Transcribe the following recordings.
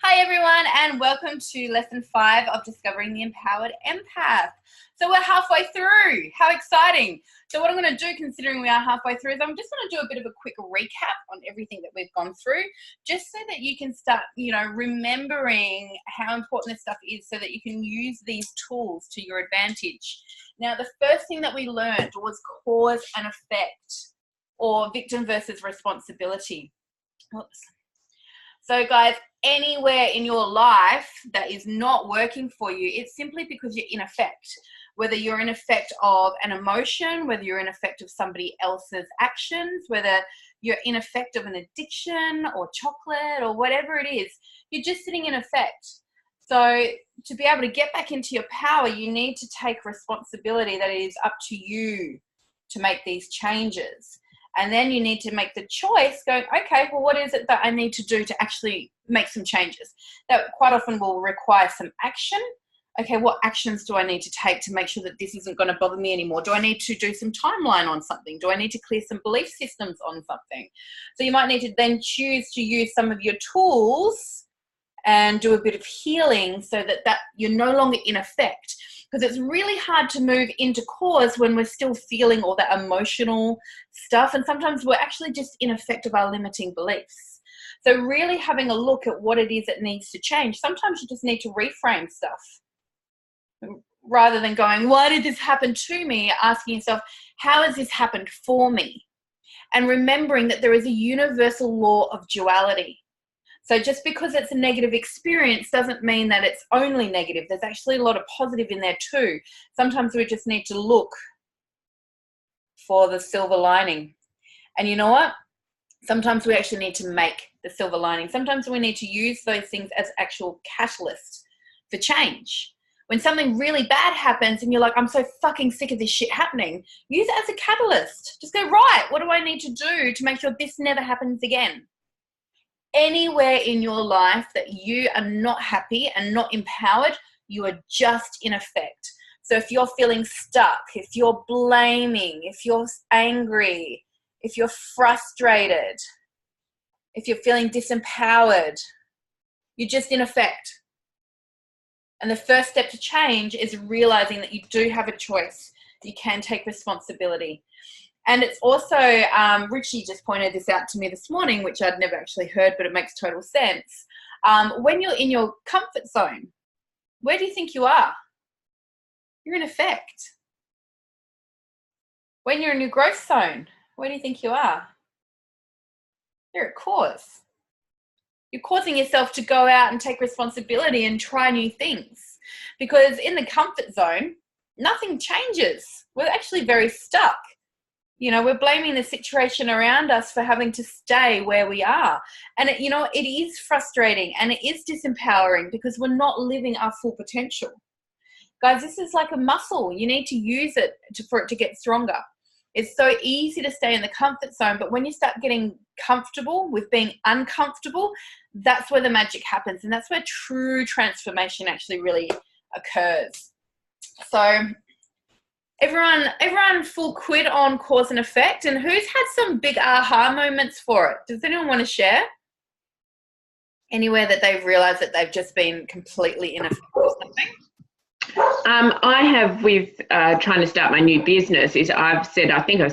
Hi everyone, and welcome to lesson 5 of Discovering the Empowered Empath. So we're halfway through. How exciting. So what I'm going to do, considering we are halfway through, is I'm just going to do a bit of a quick recap on everything that we've gone through, just so that you can start, remembering how important this stuff is so that you can use these tools to your advantage. Now, the first thing that we learned was cause and effect, or victim versus responsibility. Oops. So guys, anywhere in your life that is not working for you, it's simply because you're in effect. Whether you're in effect of an emotion, whether you're in effect of somebody else's actions, whether you're in effect of an addiction or chocolate or whatever it is, you're just sitting in effect. So to be able to get back into your power, you need to take responsibility that it is up to you to make these changes. And then you need to make the choice going, okay, well, what is it that I need to do to actually make some changes? That quite often will require some action. Okay, what actions do I need to take to make sure that this isn't going to bother me anymore? Do I need to do some timeline on something? Do I need to clear some belief systems on something? So you might need to then choose to use some of your tools and do a bit of healing so that you're no longer in effect. Because it's really hard to move into cause when we're still feeling all that emotional stuff. And sometimes we're actually just in effect of our limiting beliefs. So really having a look at what it is that needs to change. Sometimes you just need to reframe stuff. Rather than going, why did this happen to me? Asking yourself, how has this happened for me? And remembering that there is a universal law of duality. So just because it's a negative experience doesn't mean that it's only negative. There's actually a lot of positive in there too. Sometimes we just need to look for the silver lining. And you know what? Sometimes we actually need to make the silver lining. Sometimes we need to use those things as actual catalysts for change. When something really bad happens and you're like, I'm so fucking sick of this shit happening, use it as a catalyst. Just go, right, what do I need to do to make sure this never happens again? Anywhere in your life that you are not happy and not empowered, you are just in effect. So if you're feeling stuck, if you're blaming, if you're angry, if you're frustrated, if you're feeling disempowered, you're just in effect. And the first step to change is realizing that you do have a choice. You can take responsibility. And it's also, Richie just pointed this out to me this morning, which I'd never actually heard, but it makes total sense. When you're in your comfort zone, where do you think you are? You're in effect. When you're in your growth zone, where do you think you are? You're at cause. You're causing yourself to go out and take responsibility and try new things. Because in the comfort zone, nothing changes. We're actually very stuck. We're blaming the situation around us for having to stay where we are. And, it is frustrating and it is disempowering because we're not living our full potential. Guys, this is like a muscle. You need to use it for it to get stronger. It's so easy to stay in the comfort zone, but when you start getting comfortable with being uncomfortable, that's where the magic happens. And that's where true transformation actually really occurs. So everyone full quid on cause and effect, and who's had some big aha moments for it? Does anyone want to share? Anywhere that they've realized that they've just been completely in effect or something? I have with trying to start my new business is I've said, I think I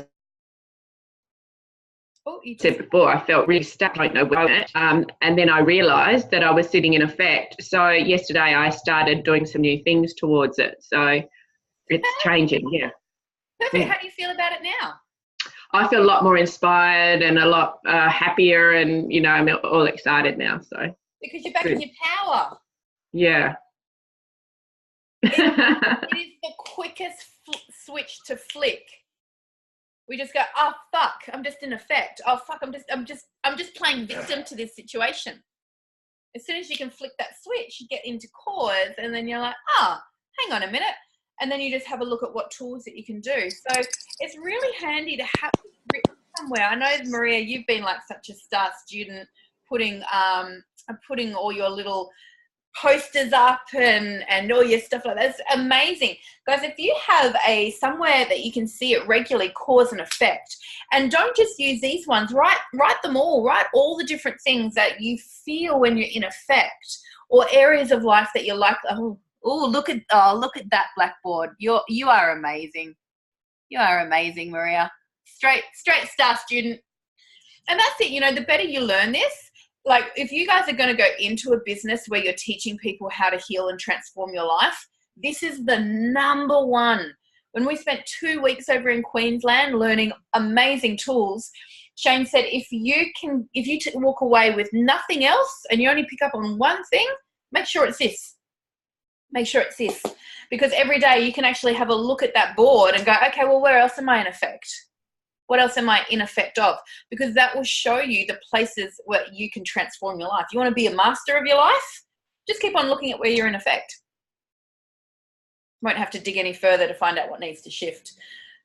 said before, I felt really stuck, I don't know where and then I realised that I was sitting in effect. So yesterday I started doing some new things towards it. So it's changing, yeah. Perfect. How do you feel about it now? I feel a lot more inspired and a lot happier, and I'm all excited now. So because you're back in your power. Yeah. It is the quickest switch to flick. We just go, oh fuck, I'm just in effect. Oh fuck, I'm just playing victim to this situation. As soon as you can flick that switch, you get into cause, and then you're like, hang on a minute. And then you just have a look at what tools that you can do. So it's really handy to have it written somewhere. I know, Maria, you've been like such a star student, putting all your little posters up and all your stuff like that. It's amazing. Guys, if you have somewhere that you can see it regularly, cause and effect, and don't just use these ones, write them all, write all the different things that you feel when you're in effect, or areas of life that you're like, look at that blackboard. You are amazing. You are amazing, Maria. Straight star student. And that's it. You know, the better you learn this, like if you guys are going to go into a business where you're teaching people how to heal and transform your life, this is the number one. When we spent 2 weeks over in Queensland learning amazing tools, Shane said, if you walk away with nothing else and you only pick up on one thing, make sure it's this. Make sure it's this. Because every day you can actually have a look at that board and go, okay, well, where else am I in effect? What else am I in effect of? Because that will show you the places where you can transform your life. You want to be a master of your life? Just keep on looking at where you're in effect. Won't have to dig any further to find out what needs to shift.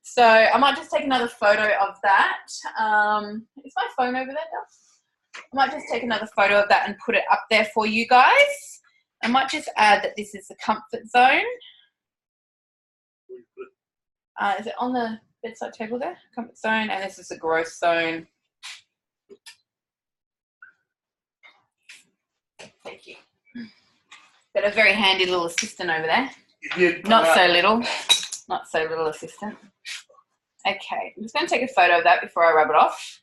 So I might just take another photo of that. Is my phone over there, Duff? I might just take another photo of that and put it up there for you guys. I might just add that this is the comfort zone. Is it on the bedside table there? Comfort zone, and this is the growth zone. Thank you. Got a very handy little assistant over there. Not so little assistant. Okay, I'm just going to take a photo of that before I rub it off,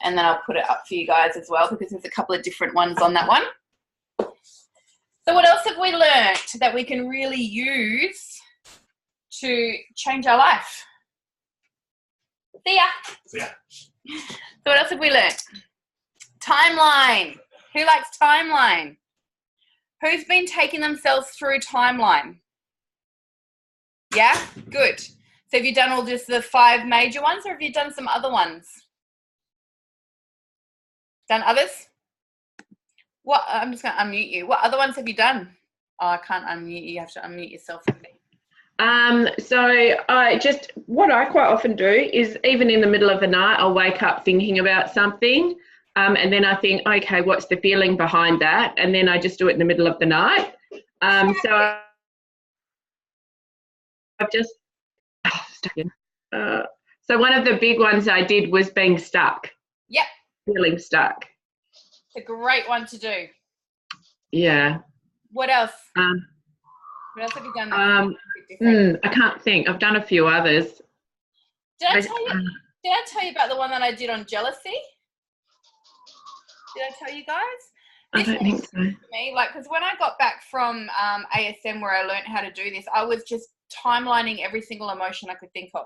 and then I'll put it up for you guys as well, because there's a couple of different ones on that one. So what else have we learnt that we can really use to change our life? See ya. See ya. So what else have we learnt? Timeline. Who likes timeline? Who's been taking themselves through timeline? Yeah? Good. So have you done all just the 5 major ones, or have you done some other ones? Done others? What? I'm just going to unmute you. What other ones have you done? Oh, I can't unmute you. You have to unmute yourself. So what I quite often do is, even in the middle of the night, I'll wake up thinking about something, and then I think, okay, what's the feeling behind that? And then I just do it in the middle of the night. So I've just stuck in. So one of the big ones I did was being stuck. Yep. Feeling stuck. It's a great one to do. Yeah. What else? What else have you done? I can't think. I've done a few others. Did I tell you about the one that I did on jealousy? Did I tell you guys? I don't think so. Me, because when I got back from ASM, where I learned how to do this, I was just timelining every single emotion I could think of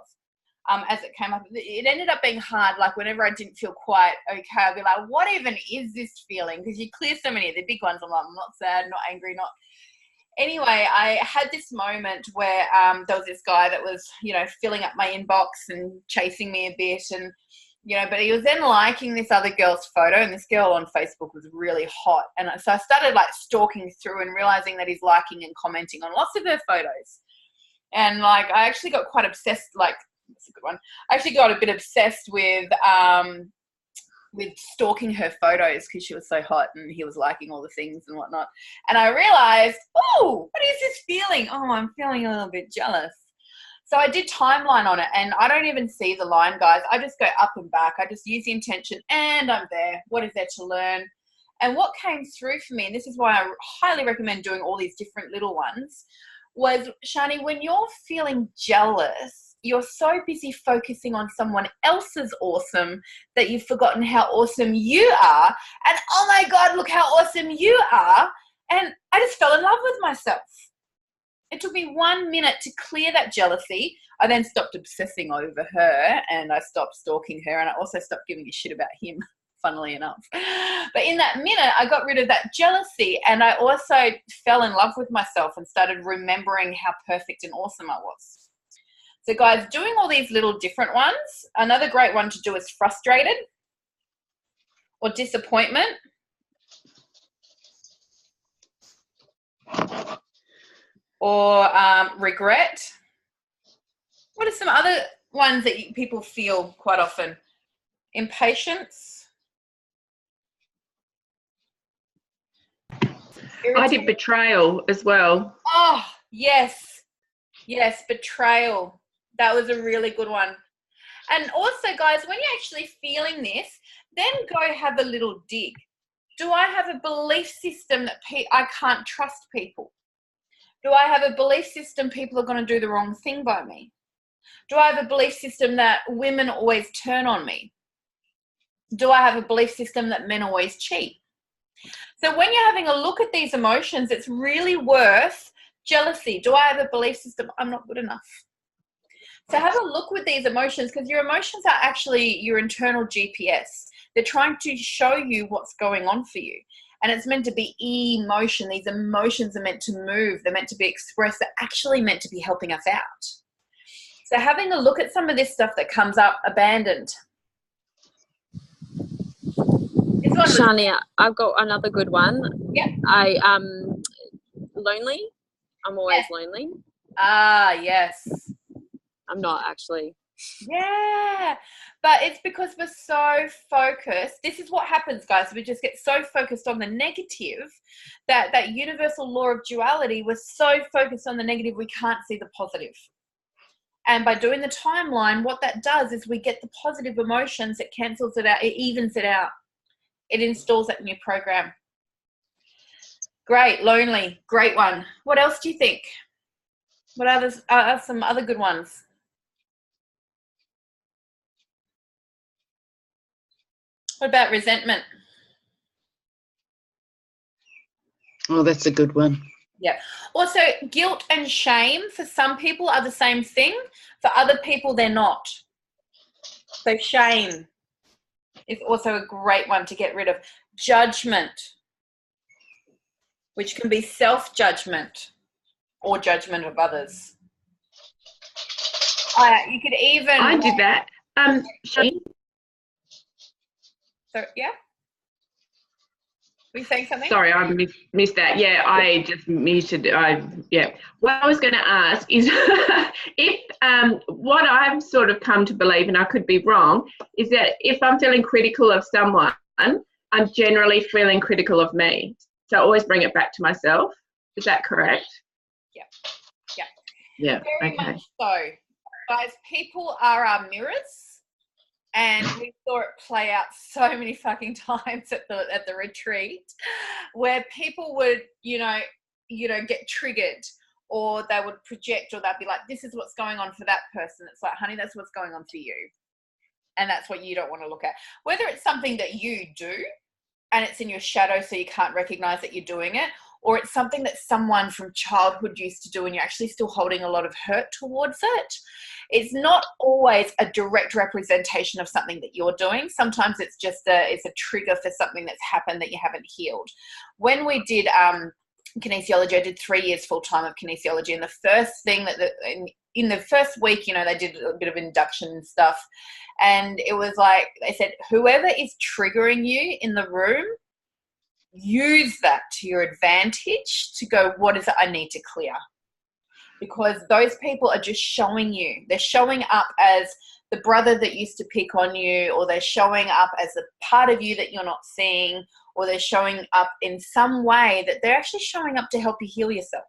as it came up. It ended up being hard. Like whenever I didn't feel quite okay, I'd be like, what even is this feeling? Because you clear so many of the big ones. I'm like, I'm not sad, not angry, not... Anyway, I had this moment where there was this guy that was, filling up my inbox and chasing me a bit, and, but he was then liking this other girl's photo, and this girl on Facebook was really hot. And so I started stalking through and realizing that he's liking and commenting on lots of her photos. And I actually got quite obsessed, that's a good one. I actually got a bit obsessed with stalking her photos because she was so hot and he was liking all the things and whatnot. And I realized, oh, what is this feeling? Oh, I'm feeling a little bit jealous. So I did timeline on it, and I don't even see the line, guys. I just go up and back. I just use the intention, and I'm there. What is there to learn? And what came through for me, and this is why I highly recommend doing all these different little ones, was, Shani, when you're feeling jealous, you're so busy focusing on someone else's awesome that you've forgotten how awesome you are. And oh my God, look how awesome you are. And I just fell in love with myself. It took me 1 minute to clear that jealousy. I then stopped obsessing over her, and I stopped stalking her, and I also stopped giving a shit about him, funnily enough. But in that minute, I got rid of that jealousy, and I also fell in love with myself and started remembering how perfect and awesome I was. So guys, doing all these little different ones, another great one to do is frustrated or disappointment. Or regret. What are some other ones that people feel quite often? Impatience. I did betrayal as well. Oh, yes. Yes, betrayal. That was a really good one. And also, guys, when you're actually feeling this, then go have a little dig. Do I have a belief system that I can't trust people? Do I have a belief system people are going to do the wrong thing by me? Do I have a belief system that women always turn on me? Do I have a belief system that men always cheat? So when you're having a look at these emotions, it's really worth jealousy. Do I have a belief system I'm not good enough? So have a look with these emotions, because your emotions are actually your internal GPS. They're trying to show you what's going on for you. And it's meant to be emotion. These emotions are meant to move. They're meant to be expressed. They're actually meant to be helping us out. So having a look at some of this stuff that comes up, abandoned. Shani, I've got another good one. Yeah. Lonely. I'm always lonely. Ah, yes. I'm not actually. Yeah, but it's because we're so focused. This is what happens, guys. We just get so focused on the negative, that universal law of duality, we're so focused on the negative we can't see the positive. And by doing the timeline, what that does is we get the positive emotions, it cancels it out, it evens it out. It installs that new program. Great, lonely, great one. What else do you think? What others are some other good ones? What about resentment? Oh, that's a good one. Yeah. Also, guilt and shame for some people are the same thing. For other people, they're not. So shame is also a great one to get rid of. Judgment, which can be self-judgment or judgment of others. You could even... I did that. Shane? So, yeah? Were you saying something? Sorry, I missed that. Yeah, I just muted. What I was going to ask is if what I've sort of come to believe, and I could be wrong, is that if I'm feeling critical of someone, I'm generally feeling critical of me. So I always bring it back to myself. Is that correct? Yeah. Yeah. Yeah. Very much so. Guys, people are our mirrors. And we saw it play out so many fucking times at the retreat, where people would, get triggered, or they would project, or they'd be like, this is what's going on for that person. It's like, honey, that's what's going on for you. And that's what you don't want to look at. Whether it's something that you do and it's in your shadow so you can't recognize that you're doing it, or it's something that someone from childhood used to do and you're actually still holding a lot of hurt towards it. It's not always a direct representation of something that you're doing. Sometimes it's just it's a trigger for something that's happened that you haven't healed. When we did kinesiology, I did 3 years full-time of kinesiology, and the first thing in the first week, they did a bit of induction and stuff, and it was like, they said, whoever is triggering you in the room, use that to your advantage to go, what is it I need to clear? Because those people are just showing you. They're showing up as the brother that used to pick on you, or they're showing up as a part of you that you're not seeing, or they're showing up in some way that they're actually showing up to help you heal yourself.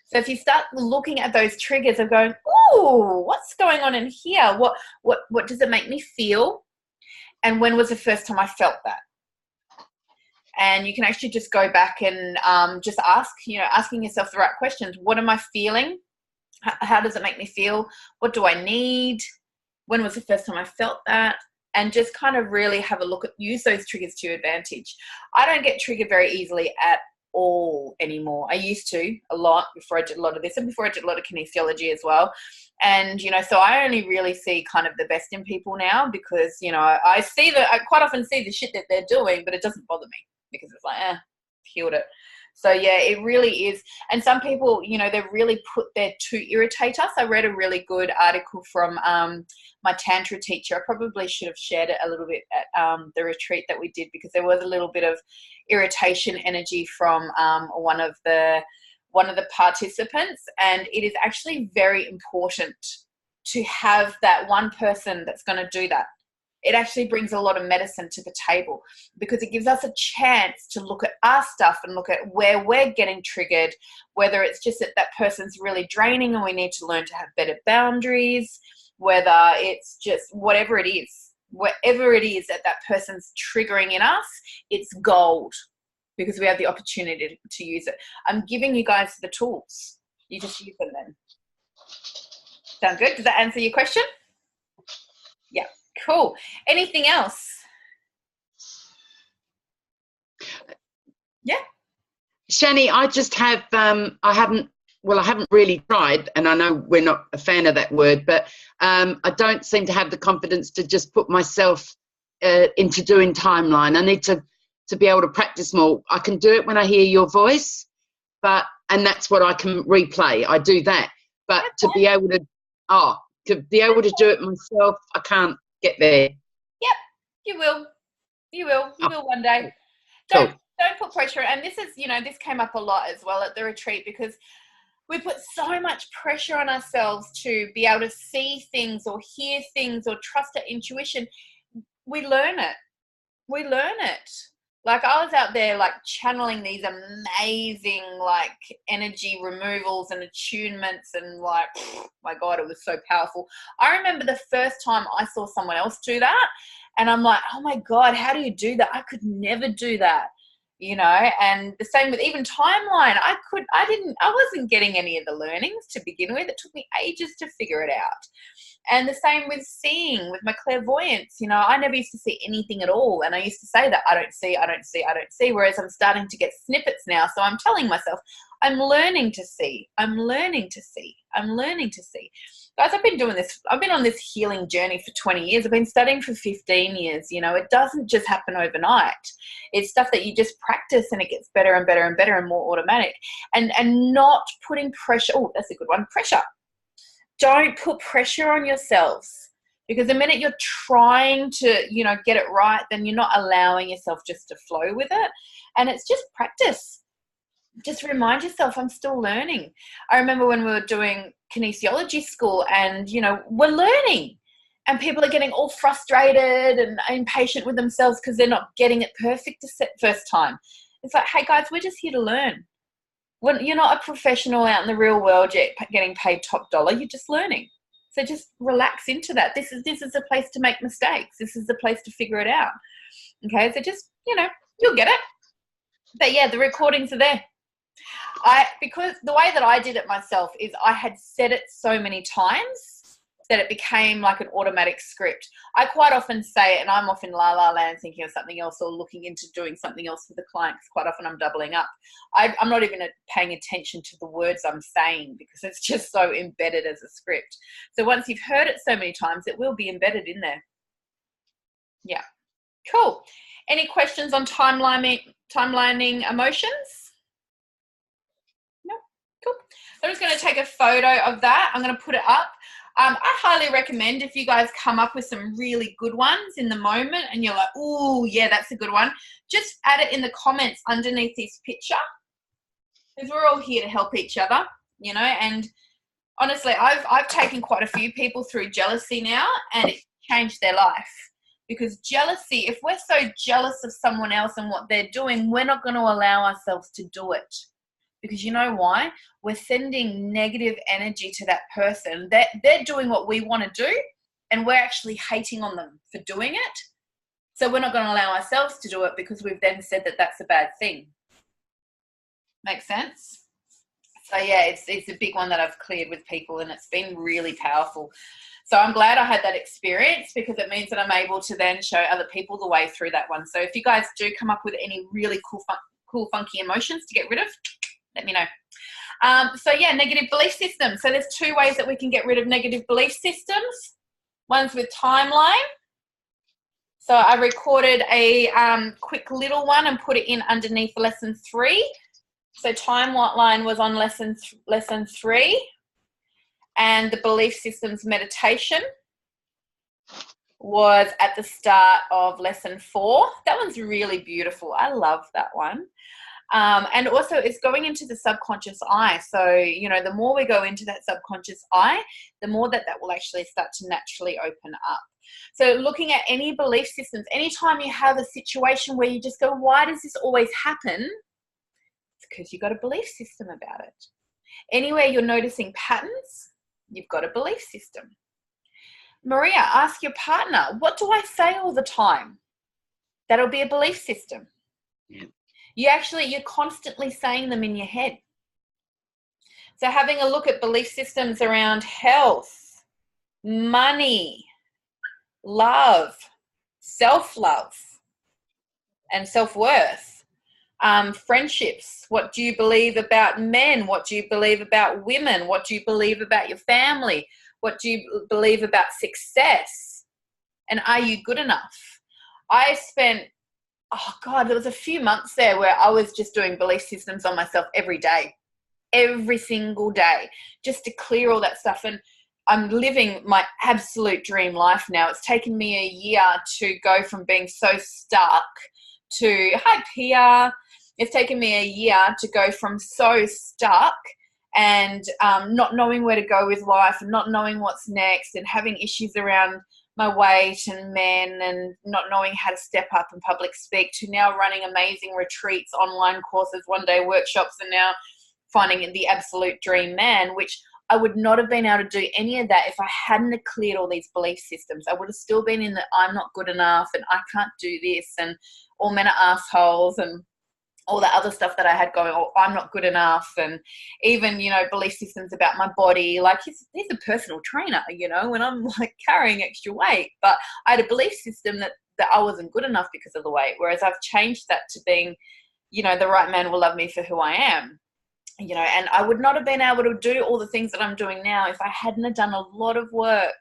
So if you start looking at those triggers of going, ooh, what's going on in here? What does it make me feel? And when was the first time I felt that? And you can actually just go back and just ask, asking yourself the right questions. What am I feeling? How does it make me feel? What do I need? When was the first time I felt that? And just kind of really have a look at, use those triggers to your advantage. I don't get triggered very easily at all anymore. I used to a lot before I did a lot of this, and before I did a lot of kinesiology as well. And, so I only really see kind of the best in people now, because, I quite often see the shit that they're doing, but it doesn't bother me. Because it's like, healed it. So yeah, it really is. And some people, they really put there to irritate us. I read a really good article from my Tantra teacher. I probably should have shared it a little bit at the retreat that we did, because there was a little bit of irritation energy from one of the participants. And it is actually very important to have that one person that's going to do that. It actually brings a lot of medicine to the table, because it gives us a chance to look at our stuff and look at where we're getting triggered, whether it's just that that person's really draining and we need to learn to have better boundaries, whether it's just whatever it is that that person's triggering in us, it's gold, because we have the opportunity to use it. I'm giving you guys the tools. You just use them then. Sound good? Does that answer your question? Yeah. Cool. Anything else? Yeah. Shani, I just have, I haven't really tried, and I know we're not a fan of that word, but I don't seem to have the confidence to just put myself into doing timeline. I need to be able to practice more. I can do it when I hear your voice, and that's what I can replay. I do that. But to be able to do it myself, I can't get there. Yep, you will. You will one day. Cool. Don't put pressure. And this is, this came up a lot as well at the retreat, because we put so much pressure on ourselves to be able to see things or hear things or trust our intuition. We learn it. Like, I was out there like channeling these amazing like energy removals and attunements, and like, my God, it was so powerful. I remember the first time I saw someone else do that, and I'm like, oh my God, how do you do that? I could never do that, and the same with even timeline. I wasn't getting any of the learnings to begin with. It took me ages to figure it out. And the same with seeing, with my clairvoyance. I never used to see anything at all. And I used to say that I don't see, whereas I'm starting to get snippets now. So I'm telling myself, I'm learning to see. Guys, I've been doing this. I've been on this healing journey for 20 years. I've been studying for 15 years. It doesn't just happen overnight. It's stuff that you just practice, and it gets better and better and better and more automatic. And not putting pressure. Oh, that's a good one. Pressure. Don't put pressure on yourselves, because the minute you're trying to, get it right, then you're not allowing yourself just to flow with it. And it's just practice. Just remind yourself, I'm still learning. I remember when we were doing kinesiology school, and, we're learning, and people are getting all frustrated and impatient with themselves because they're not getting it perfect the first time. It's like, hey guys, we're just here to learn. When you're not a professional out in the real world yet getting paid top dollar, you're just learning. So just relax into that. This is a place to make mistakes. This is the place to figure it out. Okay, so just, you'll get it. But yeah, the recordings are there. Because the way that I did it myself is I had said it so many times that it became like an automatic script. I quite often say it, and I'm off in la land thinking of something else or looking into doing something else with the client, because quite often I'm doubling up. I'm not even paying attention to the words I'm saying, because it's just so embedded as a script. So once you've heard it so many times, it will be embedded in there. Yeah. Cool. Any questions on timelining emotions? No? Cool. I'm just going to take a photo of that. I'm going to put it up. I highly recommend, if you guys come up with some really good ones in the moment and you're like, oh, yeah, that's a good one, just add it in the comments underneath this picture, because we're all here to help each other, and honestly, I've taken quite a few people through jealousy now, and it changed their life. Because jealousy, if we're so jealous of someone else and what they're doing, we're not going to allow ourselves to do it. Because you know why? We're sending negative energy to that person. They're doing what we want to do, and we're actually hating on them for doing it. So we're not going to allow ourselves to do it, because we've then said that that's a bad thing. Make sense? So yeah, it's a big one that I've cleared with people, and it's been really powerful. So I'm glad I had that experience, because it means that I'm able to then show other people the way through that one. So if you guys do come up with any really cool, funky emotions to get rid of, let me know. So yeah, negative belief systems. So there's two ways that we can get rid of negative belief systems. One's with timeline. So I recorded a quick little one and put it in underneath lesson 3. So timeline was on lesson 3, and the belief systems meditation was at the start of lesson 4. That one's really beautiful. I love that one. And also it's going into the subconscious eye. So, the more we go into that subconscious eye, the more that will actually start to naturally open up. So looking at any belief systems, anytime you have a situation where you just go, why does this always happen? It's because you've got a belief system about it. Anywhere you're noticing patterns, you've got a belief system. Maria, ask your partner, what do I say all the time? That'll be a belief system. Yeah. You're constantly saying them in your head. So having a look at belief systems around health, money, love, self-love, and self-worth, friendships. What do you believe about men? What do you believe about women? What do you believe about your family? What do you believe about success? And are you good enough? I spent, there was a few months there where I was just doing belief systems on myself every day, every single day, just to clear all that stuff. And I'm living my absolute dream life now. It's taken me a year to go from being so stuck to, hi Pia. It's taken me a year to go from so stuck and not knowing where to go with life and not knowing what's next and having issues around my weight and men and not knowing how to step up and public speak to now running amazing retreats, online courses, one-day workshops, and now finding the absolute dream man, which I would not have been able to do any of that if I hadn't have cleared all these belief systems. I would have still been in the I'm not good enough and I can't do this and all men are assholes and all the other stuff that I had going, oh, I'm not good enough. And even, belief systems about my body, like he's a personal trainer, when I'm like carrying extra weight. But I had a belief system that I wasn't good enough because of the weight. Whereas I've changed that to being, the right man will love me for who I am. And I would not have been able to do all the things that I'm doing now if I hadn't have done a lot of work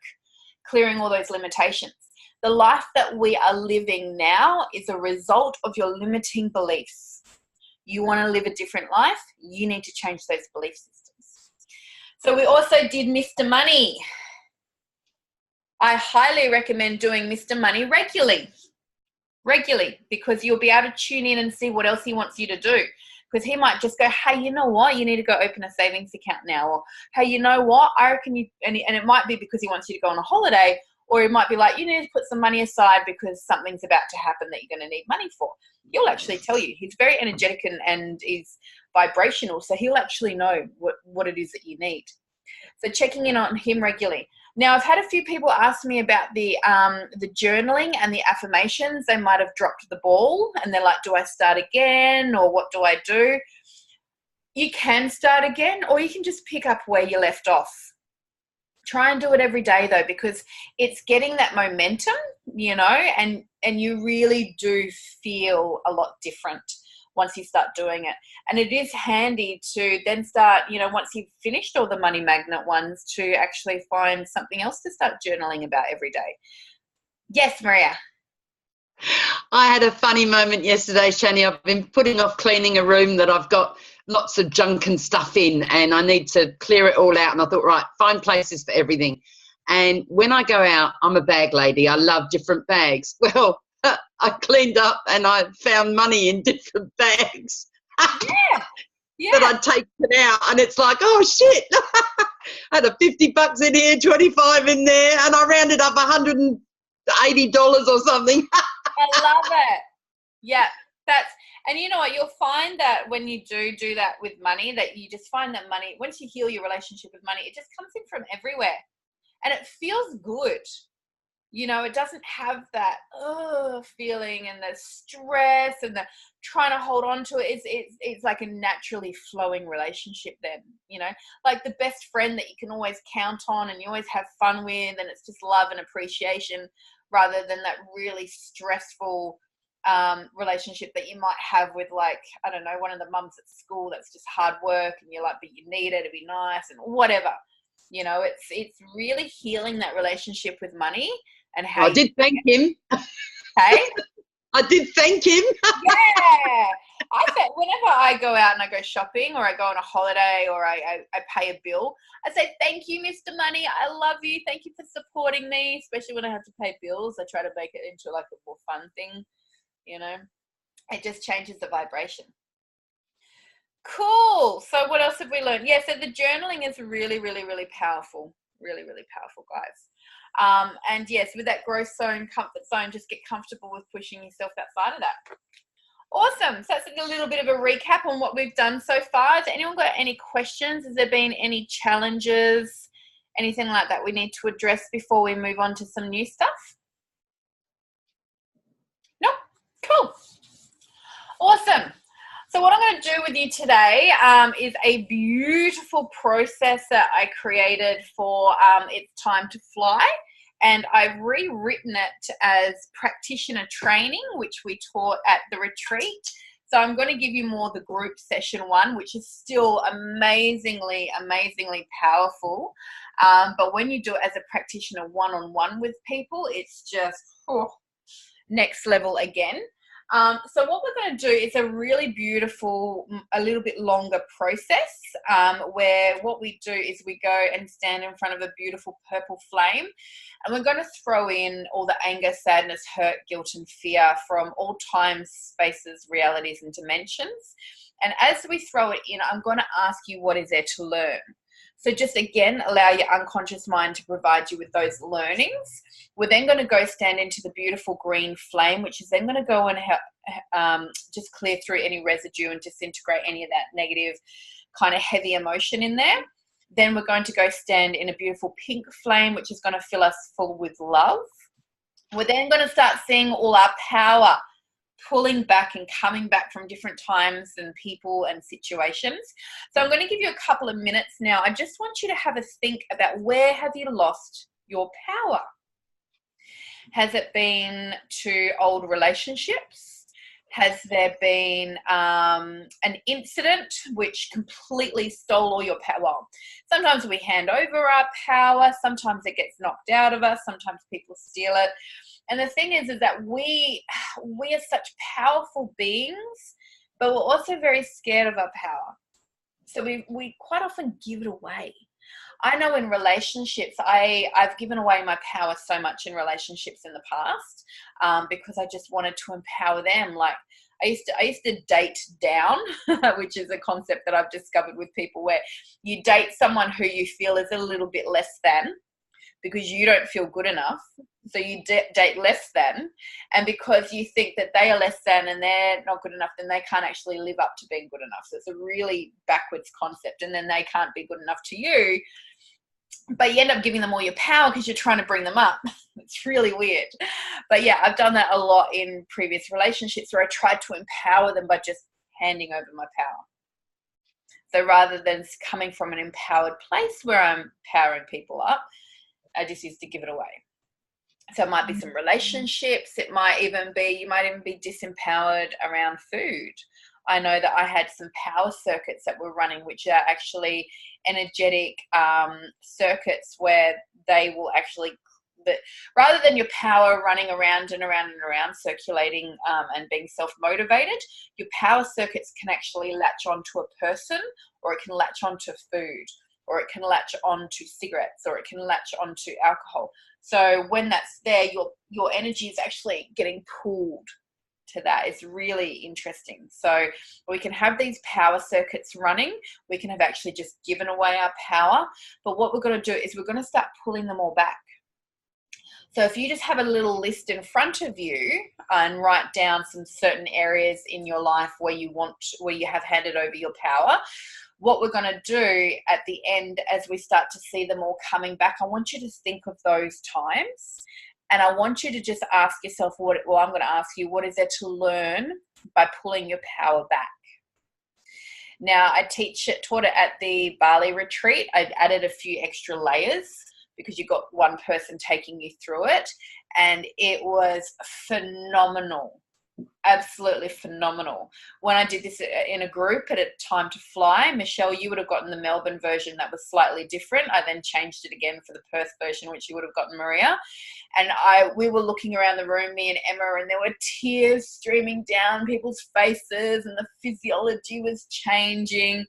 clearing all those limitations. The life that we are living now is a result of your limiting beliefs. You want to live a different life, you need to change those belief systems. So we also did Mr. Money. I highly recommend doing Mr. Money regularly, because you'll be able to tune in and see what else he wants you to do. Because he might just go, hey, you know what? You need to go open a savings account now. Or, hey, you know what? I reckon you, and it might be because he wants you to go on a holiday, or it might be like, you need to put some money aside because something's about to happen that you're going to need money for. He'll actually tell you. He's very energetic and is vibrational, so he'll actually know what it is that you need. So checking in on him regularly. Now, I've had a few people ask me about the journaling and the affirmations. They might have dropped the ball and they're like, do I start again or what do I do? You can start again or you can just pick up where you left off. Try and do it every day though, because it's getting that momentum, and you really do feel a lot different once you start doing it. And it is handy to then start, once you've finished all the money magnet ones, to actually find something else to start journaling about every day. Yes, Maria. I had a funny moment yesterday, Shani. I've been putting off cleaning a room that I've got lots of junk and stuff in, and I need to clear it all out. And I thought, right, find places for everything. And when I go out, I'm a bag lady. I love different bags. Well, I cleaned up and I found money in different bags. Yeah. That I'd taken out, and it's like, oh shit. I had a $50 in here, 25 in there, and I rounded up $180 or something. I love it. Yeah, and you know what, you'll find that when you do that with money, that you just find that money, once you heal your relationship with money, it just comes in from everywhere and it feels good. It doesn't have that feeling and the stress and the trying to hold on to it. It's like a naturally flowing relationship then, like the best friend that you can always count on and you always have fun with, and it's just love and appreciation rather than that really stressful relationship that you might have with, like, I don't know, one of the mums at school that's just hard work and you're like, but you need her to be nice and whatever. It's really healing that relationship with money and how I did thank him. Hey? I did thank him. Yeah. I say whenever I go out and I go shopping or I go on a holiday or I pay a bill, I say, thank you, Mr. Money. I love you. Thank you for supporting me, especially when I have to pay bills. I try to make it into like a more fun thing, It just changes the vibration. Cool. So what else have we learned? Yeah, so the journaling is really, really, really powerful. Really, really powerful, guys. And yes, with that growth zone, comfort zone, just get comfortable with pushing yourself outside of that. Awesome. So that's a little bit of a recap on what we've done so far. Has anyone got any questions? Has there been any challenges, anything like that we need to address before we move on to some new stuff? Nope. Cool. Awesome. So what I'm going to do with you today is a beautiful process that I created for It's Time to Fly. And I've rewritten it as practitioner training, which we taught at the retreat. So I'm going to give you more the group session one, which is still amazingly, amazingly powerful. But when you do it as a practitioner one-on-one with people, it's just next level again. So what we're going to do is a really beautiful, a little bit longer process where what we do is we go and stand in front of a beautiful purple flame, and we're going to throw in all the anger, sadness, hurt, guilt, and fear from all times, spaces, realities, and dimensions. And as we throw it in, I'm going to ask you what is there to learn. So just again, allow your unconscious mind to provide you with those learnings. We're then going to go stand into the beautiful green flame, which is then going to go and help just clear through any residue and disintegrate any of that negative kind of heavy emotion in there. Then we're going to go stand in a beautiful pink flame, which is going to fill us full with love. We're then going to start seeing all our power pulling back and coming back from different times and people and situations. So I'm going to give you a couple of minutes now. I just want you to have a think about, where have you lost your power? Has it been to old relationships? Has there been an incident which completely stole all your power? Well, sometimes we hand over our power. Sometimes it gets knocked out of us. Sometimes people steal it. And the thing is that we are such powerful beings, but we're also very scared of our power. So we quite often give it away. I know in relationships, I've given away my power so much in relationships in the past because I just wanted to empower them. Like I used to date down, which is a concept that I've discovered with people, where you date someone who you feel is a little bit less than, because you don't feel good enough. So you date less than, and because you think that they are less than and they're not good enough, then they can't actually live up to being good enough. So it's a really backwards concept, and then they can't be good enough to you, but you end up giving them all your power because you're trying to bring them up. It's really weird. But yeah, I've done that a lot in previous relationships where I tried to empower them by just handing over my power. So rather than coming from an empowered place where I'm powering people up, I just used to give it away. So it might be some relationships. It might even be, you might even be disempowered around food. I know that I had some power circuits that were running, which are actually energetic circuits where they will actually, rather than your power running around and around and around, circulating and being self-motivated, your power circuits can actually latch onto a person, or it can latch onto food, or it can latch onto cigarettes, or it can latch onto alcohol. So when that's there, your energy is actually getting pulled to that. It's really interesting. So we can have these power circuits running. We can have actually just given away our power. But what we're going to do is we're going to start pulling them all back. So if you just have a little list in front of you and write down some certain areas in your life where you have handed over your power, what we're going to do at the end, as we start to see them all coming back, I want you to think of those times, and I want you to just ask yourself, I'm going to ask you, what is there to learn by pulling your power back? Now, I taught it at the Bali retreat. I've added a few extra layers because you got one person taking you through it, and it was phenomenal. Absolutely phenomenal. When I did this in a group at a Time to Fly, Michelle, you would have gotten the Melbourne version that was slightly different. I then changed it again for the Perth version, which you would have gotten, Maria. And we were looking around the room, me and Emma, and there were tears streaming down people's faces, and the physiology was changing.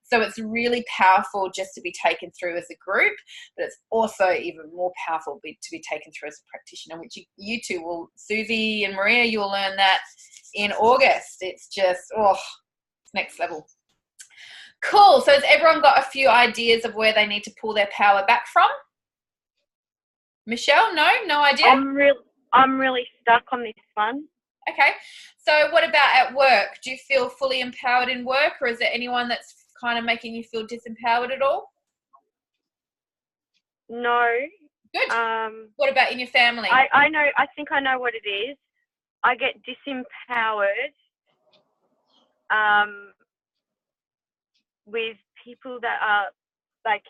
So it's really powerful just to be taken through as a group, but it's also even more powerful to be taken through as a practitioner, which you two will, Susie and Maria, you will learn that in August. It's just, it's next level. Cool. So has everyone got a few ideas of where they need to pull their power back from? Michelle, no idea? I'm really stuck on this one. Okay. So what about at work? Do you feel fully empowered in work, or is there anyone that's kind of making you feel disempowered at all? No. Good. What about in your family? I know. I think I know what it is. I get disempowered with people that are like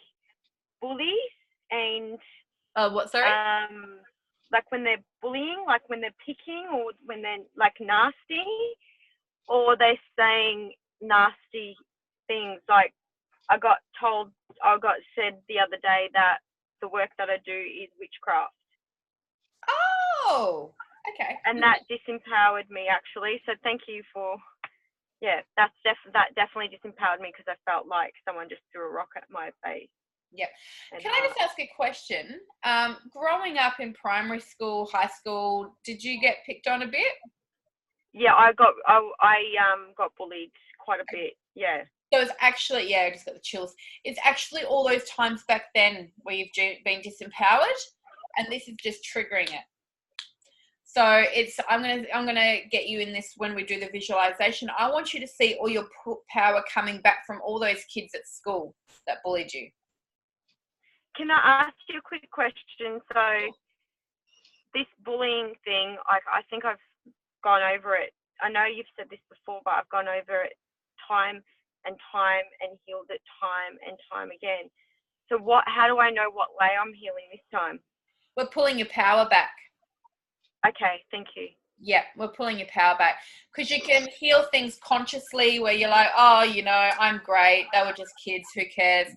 bullies and what, sorry? like when they're bullying, like when they're picking, or when they're like nasty, or they're saying nasty things. Like I got said the other day that the work that I do is witchcraft. Oh, okay. And that disempowered me, actually. So thank you for, that definitely disempowered me, because I felt like someone just threw a rock at my face. Yeah. Can I just ask a question? Growing up in primary school, high school, did you get picked on a bit? Yeah, I got bullied quite a bit. Yeah. So it's actually, I just got the chills. It's actually all those times back then where you've been disempowered, and this is just triggering it. So I'm gonna get you in this when we do the visualization. I want you to see all your power coming back from all those kids at school that bullied you. Can I ask you a quick question? So this bullying thing, I think I've gone over it. I know you've said this before, but I've gone over it time and healed it time and time again. So how do I know what way I'm healing this time? We're pulling your power back. Okay, thank you. Yeah, we're pulling your power back, because you can heal things consciously where you're like, oh, I'm great. They were just kids. Who cares?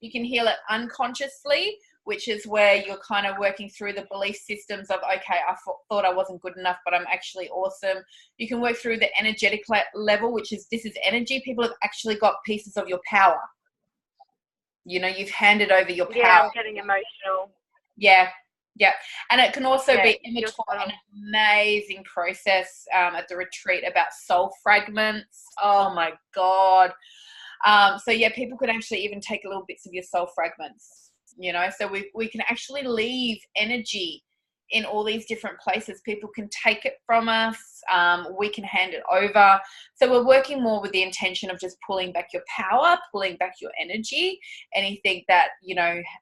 You can heal it unconsciously, which is where you're kind of working through the belief systems of, okay, I thought I wasn't good enough, but I'm actually awesome. You can work through the energetic level, which is, this is energy. People have actually got pieces of your power. You've handed over your power. Yeah, I'm getting emotional. Yeah. Yeah, and it can also be Emma taught an amazing process at the retreat about soul fragments. Oh my God. So people could actually even take little bits of your soul fragments, so we can actually leave energy in all these different places. People can take it from us. We can hand it over. So we're working more with the intention of just pulling back your power, pulling back your energy, anything that,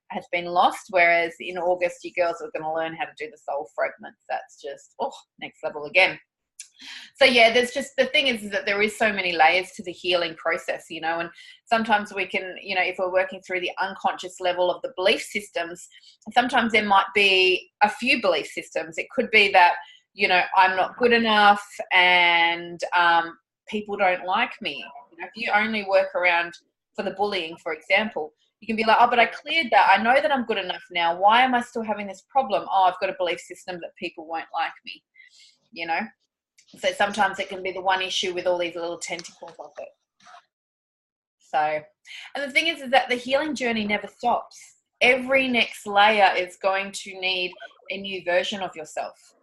has been lost. Whereas in August, you girls are going to learn how to do the soul fragments. That's just, next level again. So there's just, the thing is that there is so many layers to the healing process, and sometimes we can, if we're working through the unconscious level of the belief systems, sometimes there might be a few belief systems. It could be that, I'm not good enough, and people don't like me. If you only work around for the bullying, for example, you can be like, oh, but I cleared that. I know that I'm good enough now. Why am I still having this problem? Oh, I've got a belief system that people won't like me, So sometimes it can be the one issue with all these little tentacles of it. So, and the thing is that the healing journey never stops. Every next layer is going to need a new version of yourself.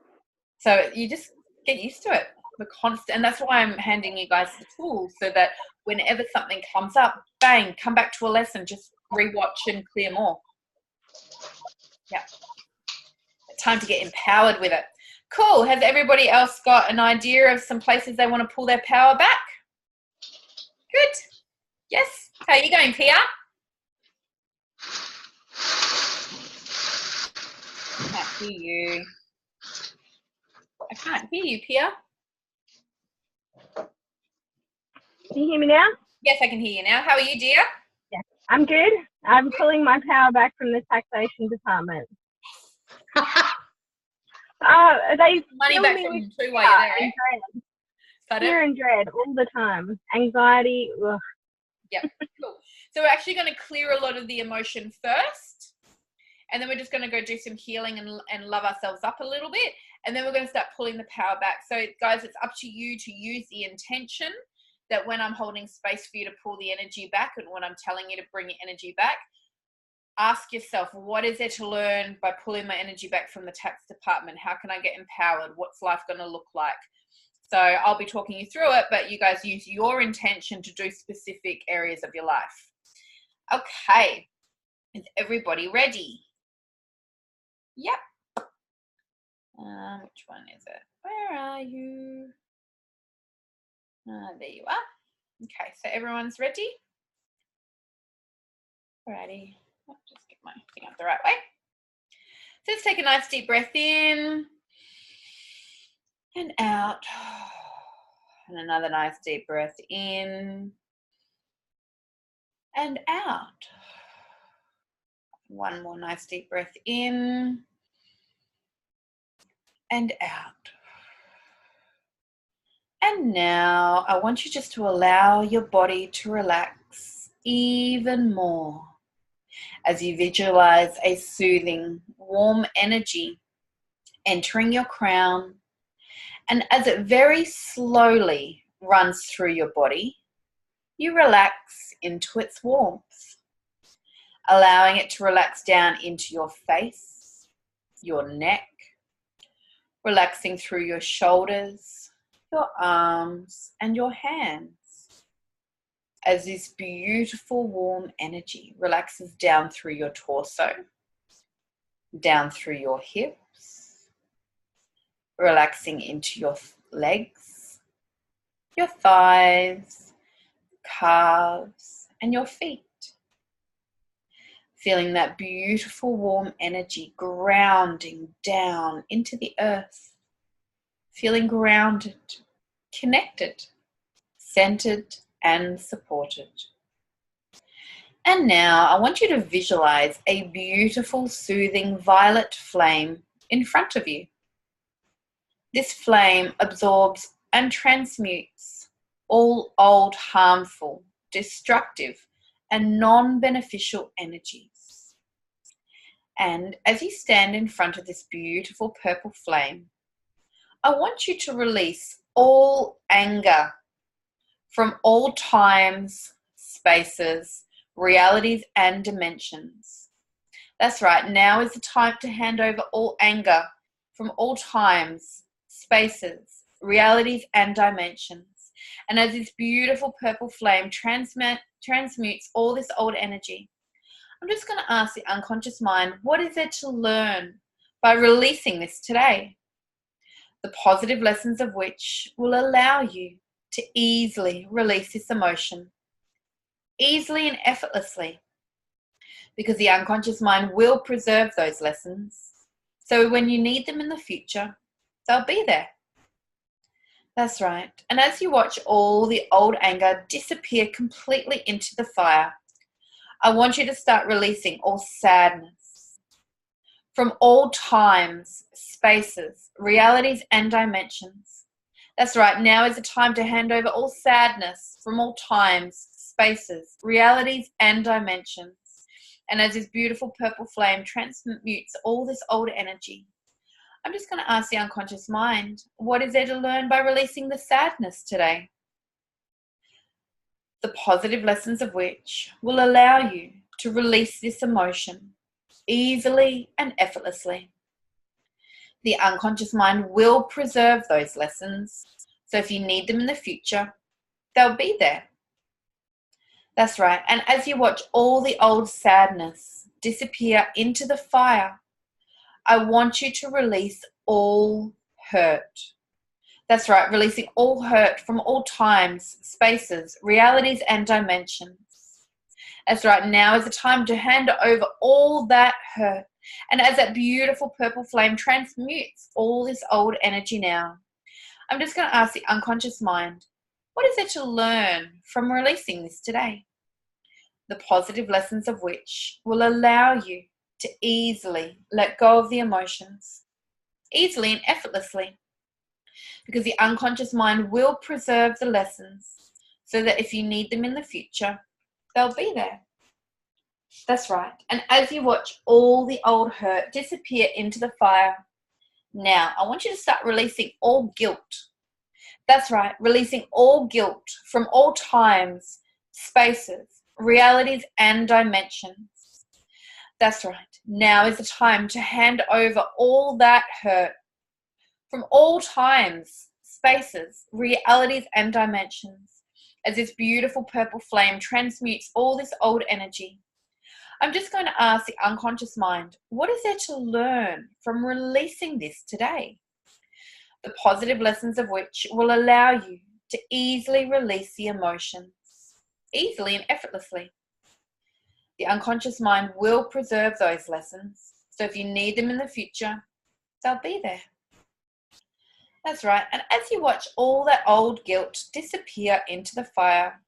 So you just get used to it. The constant, and that's why I'm handing you guys the tools, so that whenever something comes up, bang, come back to a lesson, just rewatch and clear more. Yeah. Time to get empowered with it. Cool. Has everybody else got an idea of some places they want to pull their power back? Good. Yes. How are you going, Pia? I can't hear you. I can't hear you, Pia. Can you hear me now? Yes, I can hear you now. How are you, dear? Yeah, I'm good. I'm pulling my power back from the taxation department. They money back from you too while you're there, right? Fear and dread all the time. Anxiety. Ugh. Yeah, cool. So we're actually going to clear a lot of the emotion first, and then we're just going to go do some healing and love ourselves up a little bit, and then we're going to start pulling the power back. So guys, it's up to you to use the intention that when I'm holding space for you to pull the energy back, and when I'm telling you to bring your energy back, ask yourself, what is there to learn by pulling my energy back from the tax department? How can I get empowered? What's life going to look like? So I'll be talking you through it, but you guys use your intention to do specific areas of your life. Okay. Is everybody ready? Yep. Which one is it? Where are you? There you are. Okay, so everyone's ready? Alrighty. I'll just get my thing up the right way. So let's take a nice deep breath in and out. And another nice deep breath in and out. One more nice deep breath in and out. And now I want you just to allow your body to relax even more as you visualize a soothing, warm energy entering your crown. And as it very slowly runs through your body, you relax into its warmth, allowing it to relax down into your face, your neck, relaxing through your shoulders, your arms, and your hands, as this beautiful warm energy relaxes down through your torso, down through your hips, relaxing into your legs, your thighs, calves, and your feet. Feeling that beautiful warm energy grounding down into the earth. Feeling grounded, connected, centered, and supported. And now I want you to visualize a beautiful, soothing violet flame in front of you. This flame absorbs and transmutes all old, harmful, destructive, and non-beneficial energies. And as you stand in front of this beautiful purple flame, I want you to release all anger from all times, spaces, realities, and dimensions. That's right, now is the time to hand over all anger from all times, spaces, realities, and dimensions. And as this beautiful purple flame transmutes all this old energy, I'm just going to ask the unconscious mind, what is there to learn by releasing this today? The positive lessons of which will allow you to easily release this emotion, easily and effortlessly, because the unconscious mind will preserve those lessons. So when you need them in the future, they'll be there. That's right. And as you watch all the old anger disappear completely into the fire, I want you to start releasing all sadness from all times, spaces, realities, and dimensions. That's right. Now is the time to hand over all sadness from all times, spaces, realities, and dimensions. And as this beautiful purple flame transmutes all this old energy, I'm just going to ask the unconscious mind, what is there to learn by releasing the sadness today? The positive lessons of which will allow you to release this emotion easily and effortlessly. The unconscious mind will preserve those lessons, so if you need them in the future, they'll be there. That's right. And as you watch all the old sadness disappear into the fire, I want you to release all hurt. That's right, releasing all hurt from all times, spaces, realities, and dimensions. That's right, now is the time to hand over all that hurt. And as that beautiful purple flame transmutes all this old energy now, I'm just going to ask the unconscious mind, what is there to learn from releasing this today? The positive lessons of which will allow you to easily let go of the emotions, easily and effortlessly, because the unconscious mind will preserve the lessons so that if you need them in the future, they'll be there. That's right. And as you watch all the old hurt disappear into the fire, now I want you to start releasing all guilt. That's right, releasing all guilt from all times, spaces, realities, and dimensions. That's right. Now is the time to hand over all that hurt from all times, spaces, realities, and dimensions. As this beautiful purple flame transmutes all this old energy, I'm just going to ask the unconscious mind, what is there to learn from releasing this today? The positive lessons of which will allow you to easily release the emotions, easily and effortlessly. The unconscious mind will preserve those lessons, so if you need them in the future, they'll be there. That's right, and as you watch all that old guilt disappear into the fire,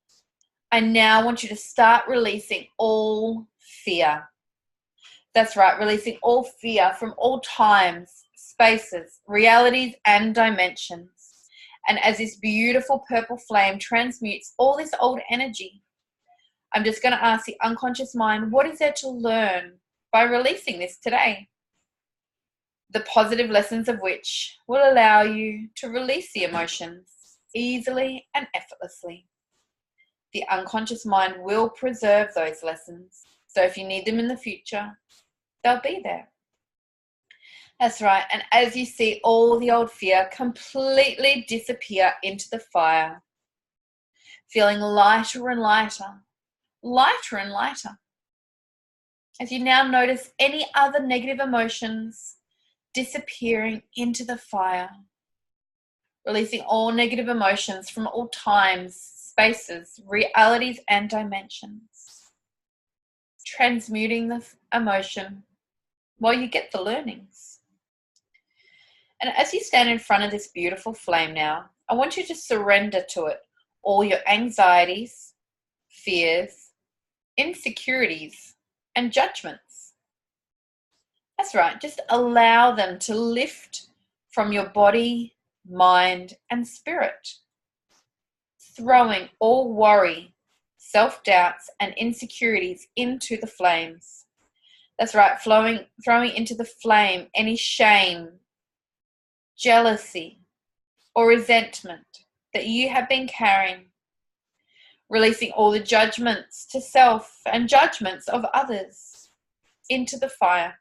I now want you to start releasing all fear. That's right, releasing all fear from all times, spaces, realities, and dimensions. And as this beautiful purple flame transmutes all this old energy, I'm just going to ask the unconscious mind, what is there to learn by releasing this today? The positive lessons of which will allow you to release the emotions easily and effortlessly. The unconscious mind will preserve those lessons, so if you need them in the future, they'll be there. That's right, and as you see all the old fear completely disappear into the fire, feeling lighter and lighter, lighter and lighter. As you now notice any other negative emotions disappearing into the fire, releasing all negative emotions from all times, spaces, realities, and dimensions, transmuting the emotion while you get the learnings. And as you stand in front of this beautiful flame now, I want you to surrender to it all your anxieties, fears, insecurities, and judgments. That's right, just allow them to lift from your body, mind, and spirit, throwing all worry, self-doubts, and insecurities into the flames. That's right, throwing into the flame any shame, jealousy, or resentment that you have been carrying, releasing all the judgments to self and judgments of others into the fire,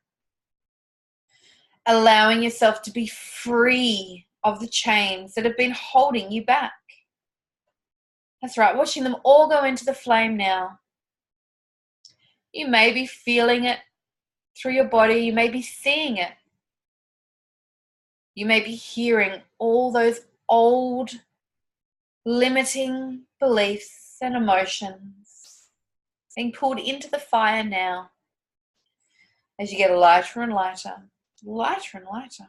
allowing yourself to be free of the chains that have been holding you back. That's right, watching them all go into the flame now. You may be feeling it through your body, you may be seeing it. You may be hearing all those old limiting beliefs and emotions being pulled into the fire now as you get lighter and lighter, lighter and lighter.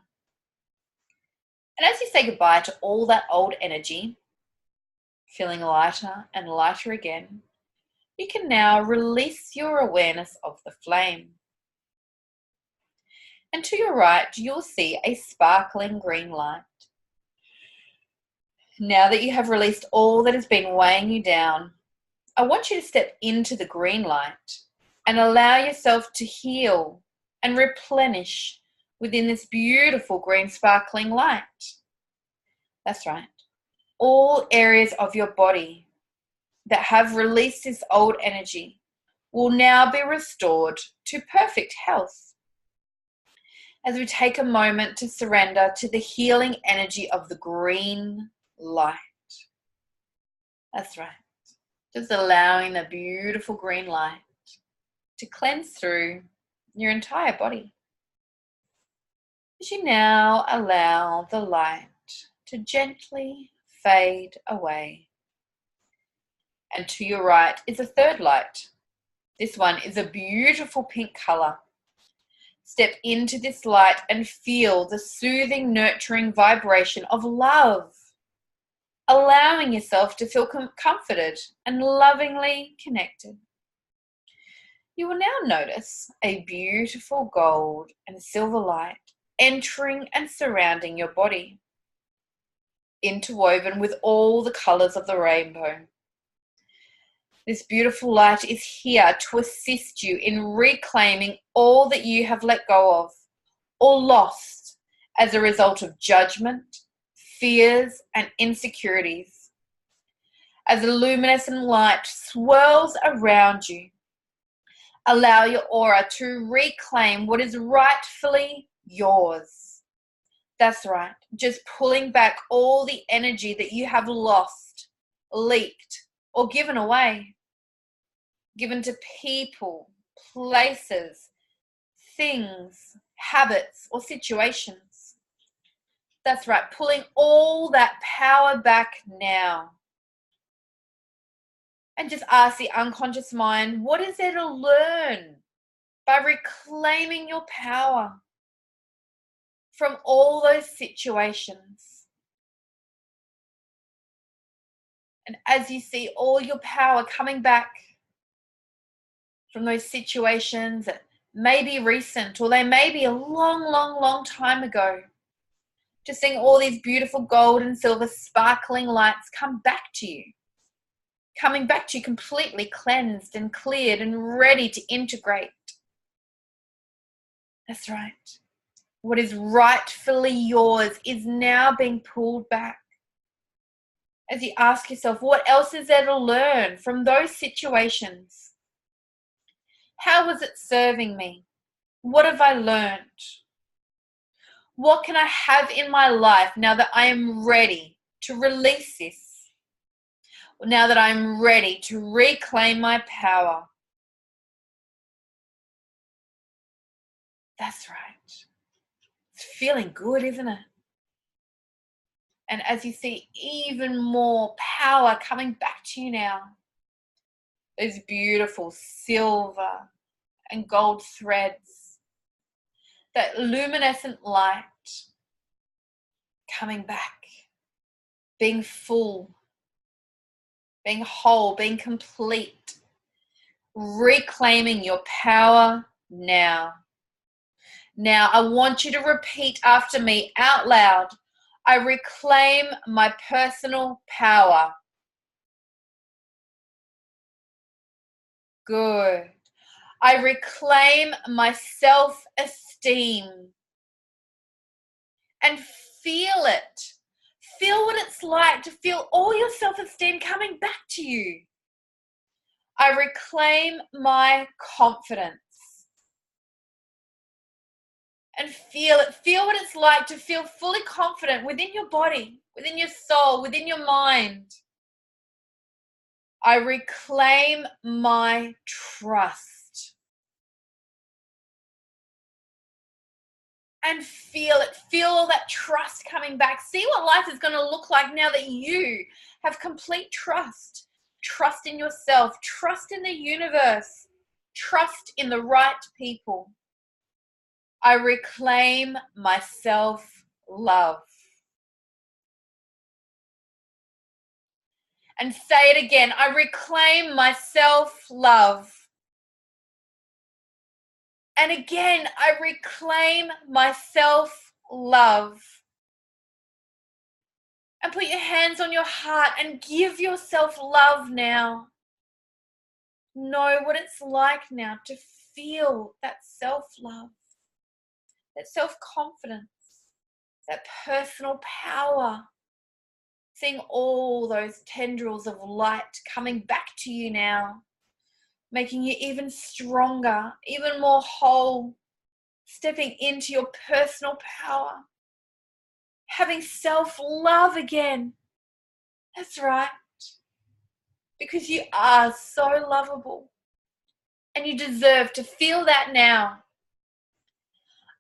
And as you say goodbye to all that old energy, feeling lighter and lighter again, you can now release your awareness of the flame. And to your right, you'll see a sparkling green light. Now that you have released all that has been weighing you down, I want you to step into the green light and allow yourself to heal and replenish within this beautiful green sparkling light. That's right. All areas of your body that have released this old energy will now be restored to perfect health. As we take a moment to surrender to the healing energy of the green light. That's right. Just allowing the beautiful green light to cleanse through your entire body. As you now allow the light to gently fade away. And to your right is a third light. This one is a beautiful pink color. Step into this light and feel the soothing, nurturing vibration of love, allowing yourself to feel comforted and lovingly connected. You will now notice a beautiful gold and silver light entering and surrounding your body, interwoven with all the colors of the rainbow. This beautiful light is here to assist you in reclaiming all that you have let go of or lost as a result of judgment, fears, and insecurities. As the luminescent light swirls around you, allow your aura to reclaim what is rightfully yours. That's right, just pulling back all the energy that you have lost, leaked, or given away, given to people, places, things, habits, or situations. That's right, pulling all that power back now. And just ask the unconscious mind, what is there to learn by reclaiming your power from all those situations? And as you see all your power coming back from those situations that may be recent or they may be a long, long, long time ago, just seeing all these beautiful gold and silver sparkling lights come back to you. Coming back to you completely cleansed and cleared and ready to integrate. That's right. What is rightfully yours is now being pulled back. As you ask yourself, what else is there to learn from those situations? How was it serving me? What have I learned? What can I have in my life now that I am ready to release this? Now that I'm ready to reclaim my power. That's right. It's feeling good, isn't it? And as you see even more power coming back to you now, those beautiful silver and gold threads, that luminescent light coming back, being full, being whole, being complete, reclaiming your power now. Now, I want you to repeat after me out loud. I reclaim my personal power. Good. I reclaim my self-esteem. And feel it. Feel what it's like to feel all your self-esteem coming back to you. I reclaim my confidence. And feel it. Feel what it's like to feel fully confident within your body, within your soul, within your mind. I reclaim my trust. And feel it. Feel all that trust coming back. See what life is going to look like now that you have complete trust. Trust in yourself. Trust in the universe. Trust in the right people. I reclaim my self-love. And say it again. I reclaim my self-love. And again, I reclaim my self-love. And put your hands on your heart and give yourself love now. Know what it's like now to feel that self-love, that self-confidence, that personal power. Seeing all those tendrils of light coming back to you now, making you even stronger, even more whole, stepping into your personal power, having self-love again. That's right, because you are so lovable and you deserve to feel that now.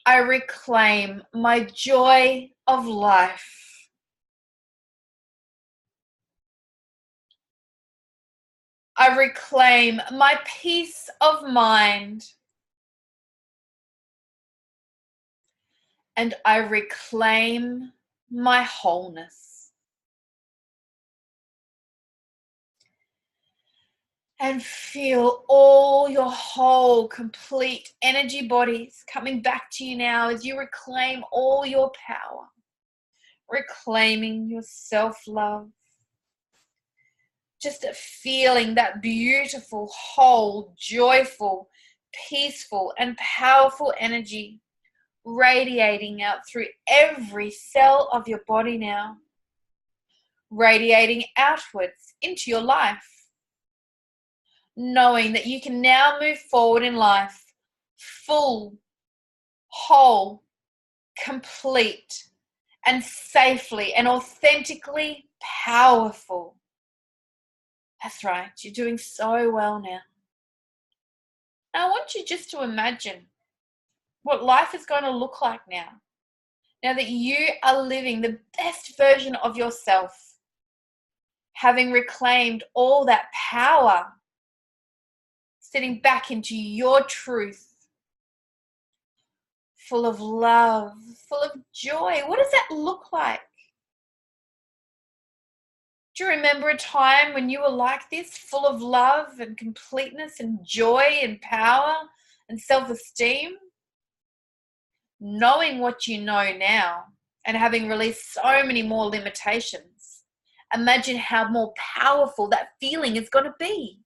I reclaim my joy of life. I reclaim my peace of mind. And I reclaim my wholeness. And feel all your whole, complete energy bodies coming back to you now as you reclaim all your power. Reclaiming your self-love. Just feeling that beautiful, whole, joyful, peaceful, and powerful energy radiating out through every cell of your body now. Radiating outwards into your life. Knowing that you can now move forward in life full, whole, complete, and safely and authentically powerful. That's right. You're doing so well now. Now I want you just to imagine what life is going to look like now. Now that you are living the best version of yourself, having reclaimed all that power, sitting back into your truth, full of love, full of joy. What does that look like? Do you remember a time when you were like this, full of love and completeness and joy and power and self-esteem? Knowing what you know now and having released so many more limitations, imagine how more powerful that feeling is going to be.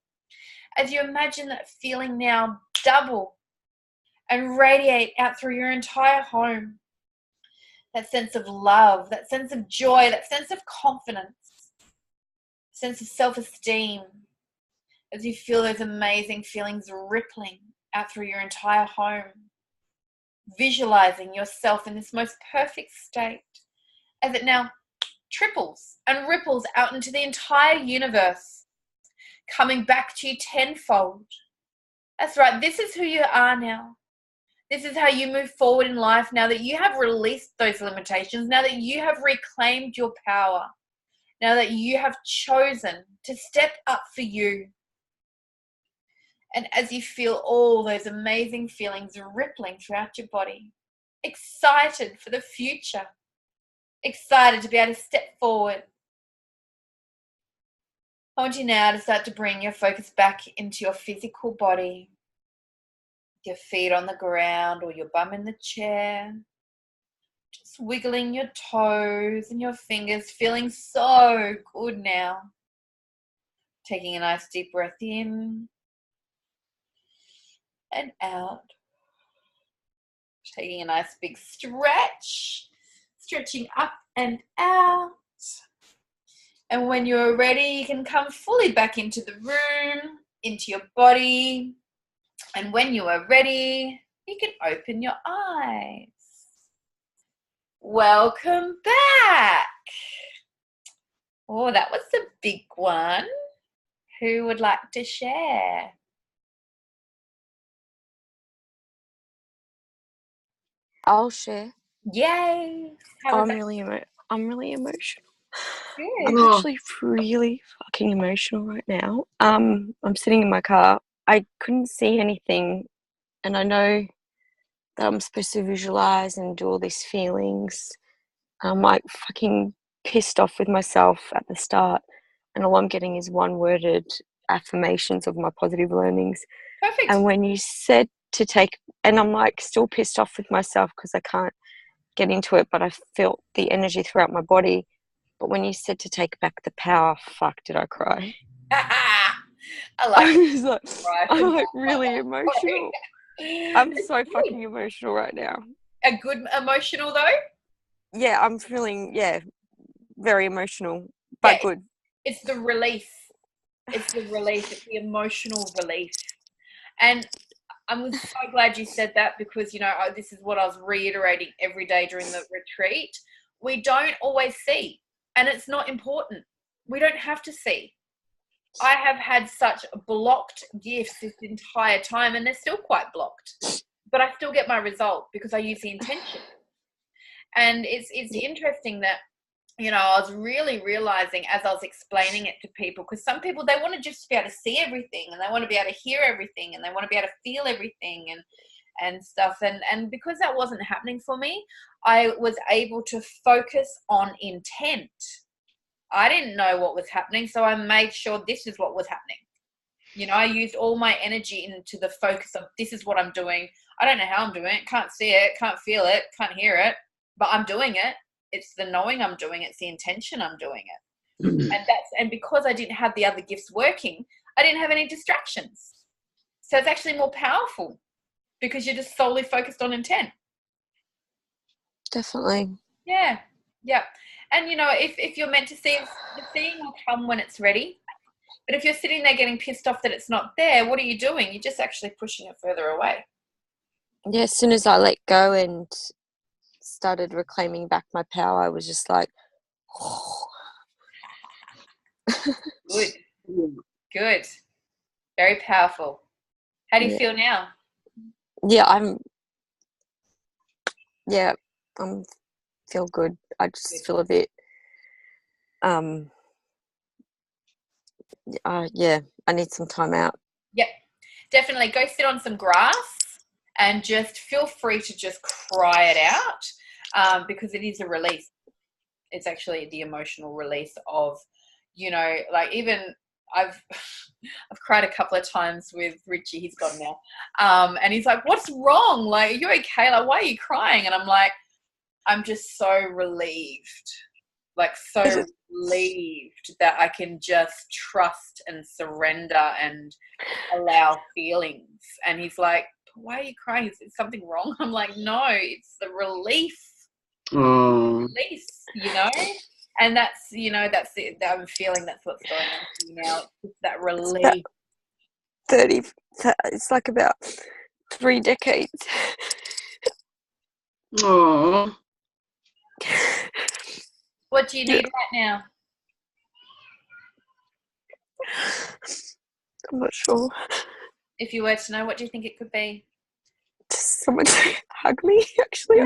As you imagine that feeling now double and radiate out through your entire home, that sense of love, that sense of joy, that sense of confidence, sense of self-esteem, as you feel those amazing feelings rippling out through your entire home, visualizing yourself in this most perfect state as it now triples and ripples out into the entire universe, coming back to you tenfold. That's right, this is who you are now. This is how you move forward in life now that you have released those limitations, now that you have reclaimed your power, now that you have chosen to step up for you. And as you feel all those amazing feelings rippling throughout your body, excited for the future, excited to be able to step forward, I want you now to start to bring your focus back into your physical body, your feet on the ground or your bum in the chair, just wiggling your toes and your fingers, feeling so good now. Taking a nice deep breath in and out. Taking a nice big stretch, stretching up and out. And when you're ready, you can come fully back into the room, into your body. And when you are ready, you can open your eyes. Welcome back. Oh, that was a big one. Who would like to share? I'll share. Yay. How was I'm that? really emotional. Good. I'm actually really fucking emotional right now. I'm sitting in my car. I couldn't see anything, and I know that I'm supposed to visualize and do all these feelings. I'm like fucking pissed off with myself at the start, and all I'm getting is one-worded affirmations of my positive learnings. Perfect. And when you said to take, and I'm like still pissed off with myself because I can't get into it, but I felt the energy throughout my body. But when you said to take back the power, fuck, did I cry? I like it. I'm like really emotional. I'm so fucking emotional right now. A good emotional though? Yeah, I'm feeling, very emotional, but good. It's the release. It's the release. It's the emotional release. And I'm so glad you said that because, you know, this is what I was reiterating every day during the retreat. We don't always see, and it's not important. We don't have to see. I have had such blocked gifts this entire time, and they're still quite blocked, but I still get my result because I use the intention. And it's interesting that, you know, I was really realizing as I was explaining it to people, because some people, they want to just be able to see everything, and they want to be able to hear everything, and they want to be able to feel everything and stuff. And because that wasn't happening for me, I was able to focus on intent. I didn't know what was happening, so I made sure this is what was happening. You know, I used all my energy into the focus of this is what I'm doing. I don't know how I'm doing it, can't see it, can't feel it, can't hear it, but I'm doing it. It's the knowing I'm doing it. It's the intention I'm doing it. And because I didn't have the other gifts working, I didn't have any distractions. So it's actually more powerful because you're just solely focused on intent. Definitely. Yeah. Yeah. And, you know, if you're meant to see, the seeing will come when it's ready. But if you're sitting there getting pissed off that it's not there, what are you doing? You're just actually pushing it further away. Yeah, as soon as I let go and started reclaiming back my power, I was just like, oh. Good. Good. Very powerful. How do you feel now? Yeah, I'm feel good. I just feel a bit I need some time out. Yep, definitely go sit on some grass and just feel free to just cry it out, because it is a release. It's actually the emotional release of, like, even I've cried a couple of times with Richie. He's gone now, and he's like, "What's wrong? Like, are you okay? Like, why are you crying?" And I'm like, I'm just so relieved, like so relieved that I can just trust and surrender and allow feelings. And he's like, "Why are you crying? Is something wrong?" I'm like, "No, it's the relief." Release, and that's that's it. I'm feeling that's what's going on for you now. It's that relief. 30. It's like about 3 decades. Oh. What do you need right now? I'm not sure. If you were to know, what do you think it could be? Just someone to hug me. Actually,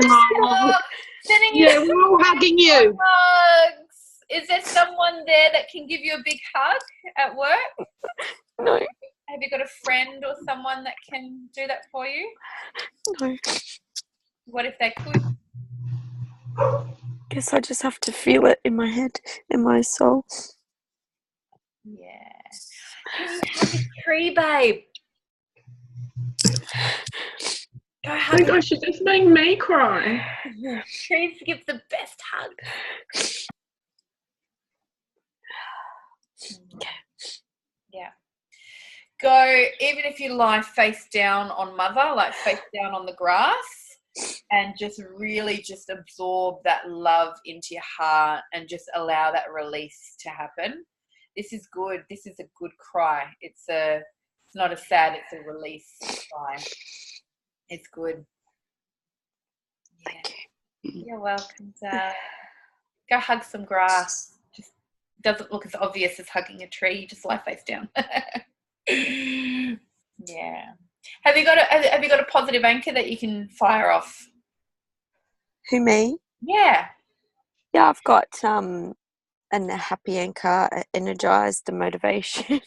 Sending you we're all hugging you. hugs. Is there someone there that can give you a big hug at work? No. Have you got a friend or someone that can do that for you? No. What if they could? Guess I just have to feel it in my head, in my soul. Yeah. Can you hug a tree, babe? Go I hug think I should just make me cry. Trees give the best hug. Yeah. Go, even if you lie face down on mother, like face down on the grass, and just really just absorb that love into your heart and just allow that release to happen. This is good. This is a good cry. It's not a sad, it's a release cry. It's good. Yeah. Thank you. You're welcome, Dad. Go hug some grass. Just doesn't look as obvious as hugging a tree. You just lie face down. Yeah. Have you got a positive anchor that you can fire off? Who, me? Yeah. Yeah, I've got a happy anchor, energized, the motivation.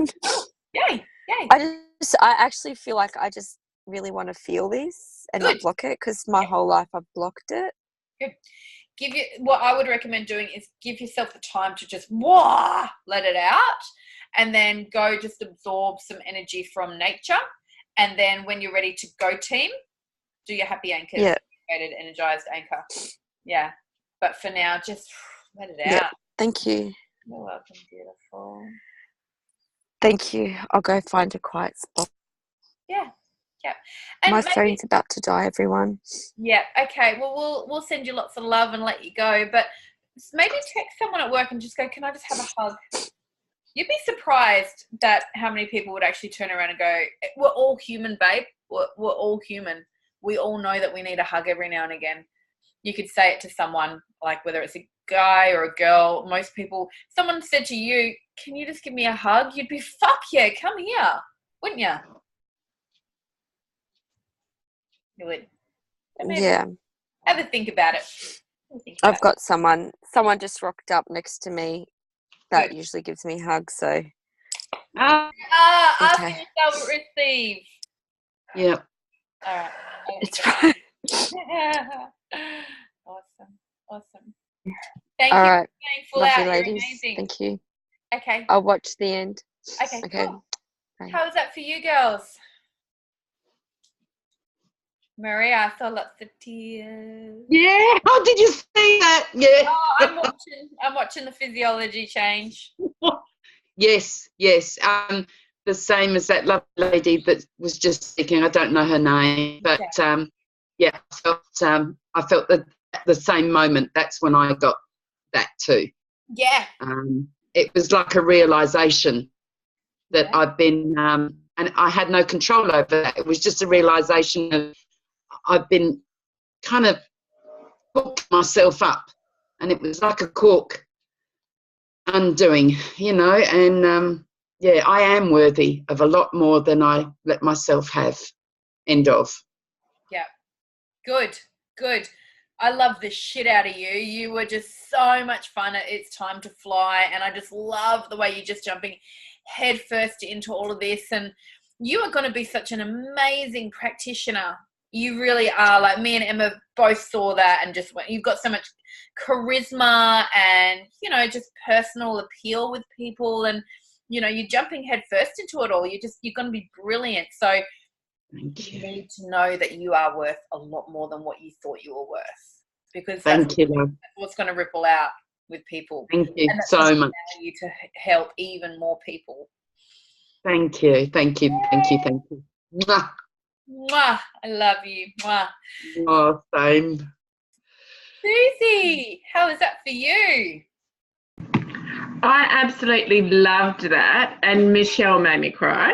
Yay. I actually feel like I just really want to feel this and not block it, because my whole life I've blocked it. Good. What I would recommend doing is give yourself the time to just let it out, and then go just absorb some energy from nature. And then when you're ready to go team, do your happy anchor, energized anchor. Yeah. But for now, just let it out. Yeah. Thank you. You're welcome, beautiful. Thank you. I'll go find a quiet spot. Yeah. And my phone's about to die, everyone. Yeah. Okay. Well, we'll send you lots of love and let you go. But maybe text someone at work and just go, "Can I just have a hug?" You'd be surprised that how many people would actually turn around and go, "We're all human, babe. We're all human. We all know that we need a hug every now and again." You could say it to someone, like whether it's a guy or a girl. Most people, someone said to you, "Can you just give me a hug?" You'd be, "Fuck yeah, come here," wouldn't you? You would. Yeah. Have a think about it. I've got someone just rocked up next to me that usually gives me hugs, so. Ask and you shall receive. Yeah. All right. It's right. Awesome. Thank All you right. for being full out. Ladies. You're amazing. Thank you. Okay. I'll watch the end. Okay. Cool. Bye. How was that for you girls? Maria, I saw lots of tears. Yeah. Oh, did you see that? Yeah. Oh, I'm watching the physiology change. Yes. The same as that lovely lady that was just speaking. I don't know her name, but I felt that at the same moment. That's when I got that too. Yeah. It was like a realization that I've been, and I had no control over that. It was just a realization of I've been kind of hooked myself up, and it was like a cork undoing, and yeah, I am worthy of a lot more than I let myself have. End of. Yeah. Good. Good. I love the shit out of you. You were just so much fun at It's Time to Fly, and I just love the way you're just jumping head first into all of this. And you are going to be such an amazing practitioner. You really are. Like, me and Emma both saw that and just went, you've got so much charisma and, you know, just personal appeal with people, and, you know, you're jumping head first into it all. You're going to be brilliant. So you need to know that you are worth a lot more than what you thought you were worth, because that's what's going to ripple out with people. Thank you and that's so going to much. allow you to help even more people. Thank you. Thank you. Thank you. Thank you. Mwah. Mwah. I love you. Mwah. Oh, same. Susie, how was that for you? I absolutely loved that, and Michelle made me cry.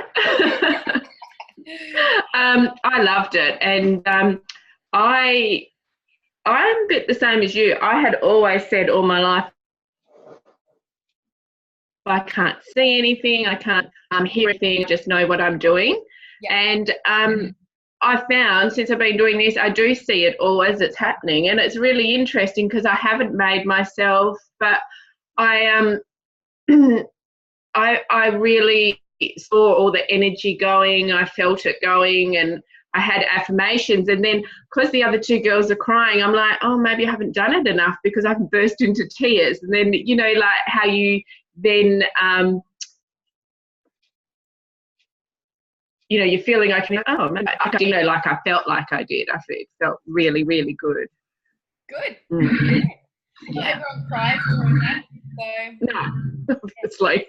I loved it, and I'm a bit the same as you. I had always said all my life, I can't see anything, I can't hear anything, just know what I'm doing. Yeah. And I found since I've been doing this, I do see it all as it's happening, and it's really interesting because I haven't made myself, but I I really saw all the energy going, I felt it going, and I had affirmations. And then because the other two girls are crying, I'm like, oh, maybe I haven't done it enough because I've burst into tears. And then, you know, like how you then, you know, you're feeling like, oh, maybe I didn't know, like I felt like I did. It felt really, really good. Good. Mm. Not everyone cries during that. So. No, obviously.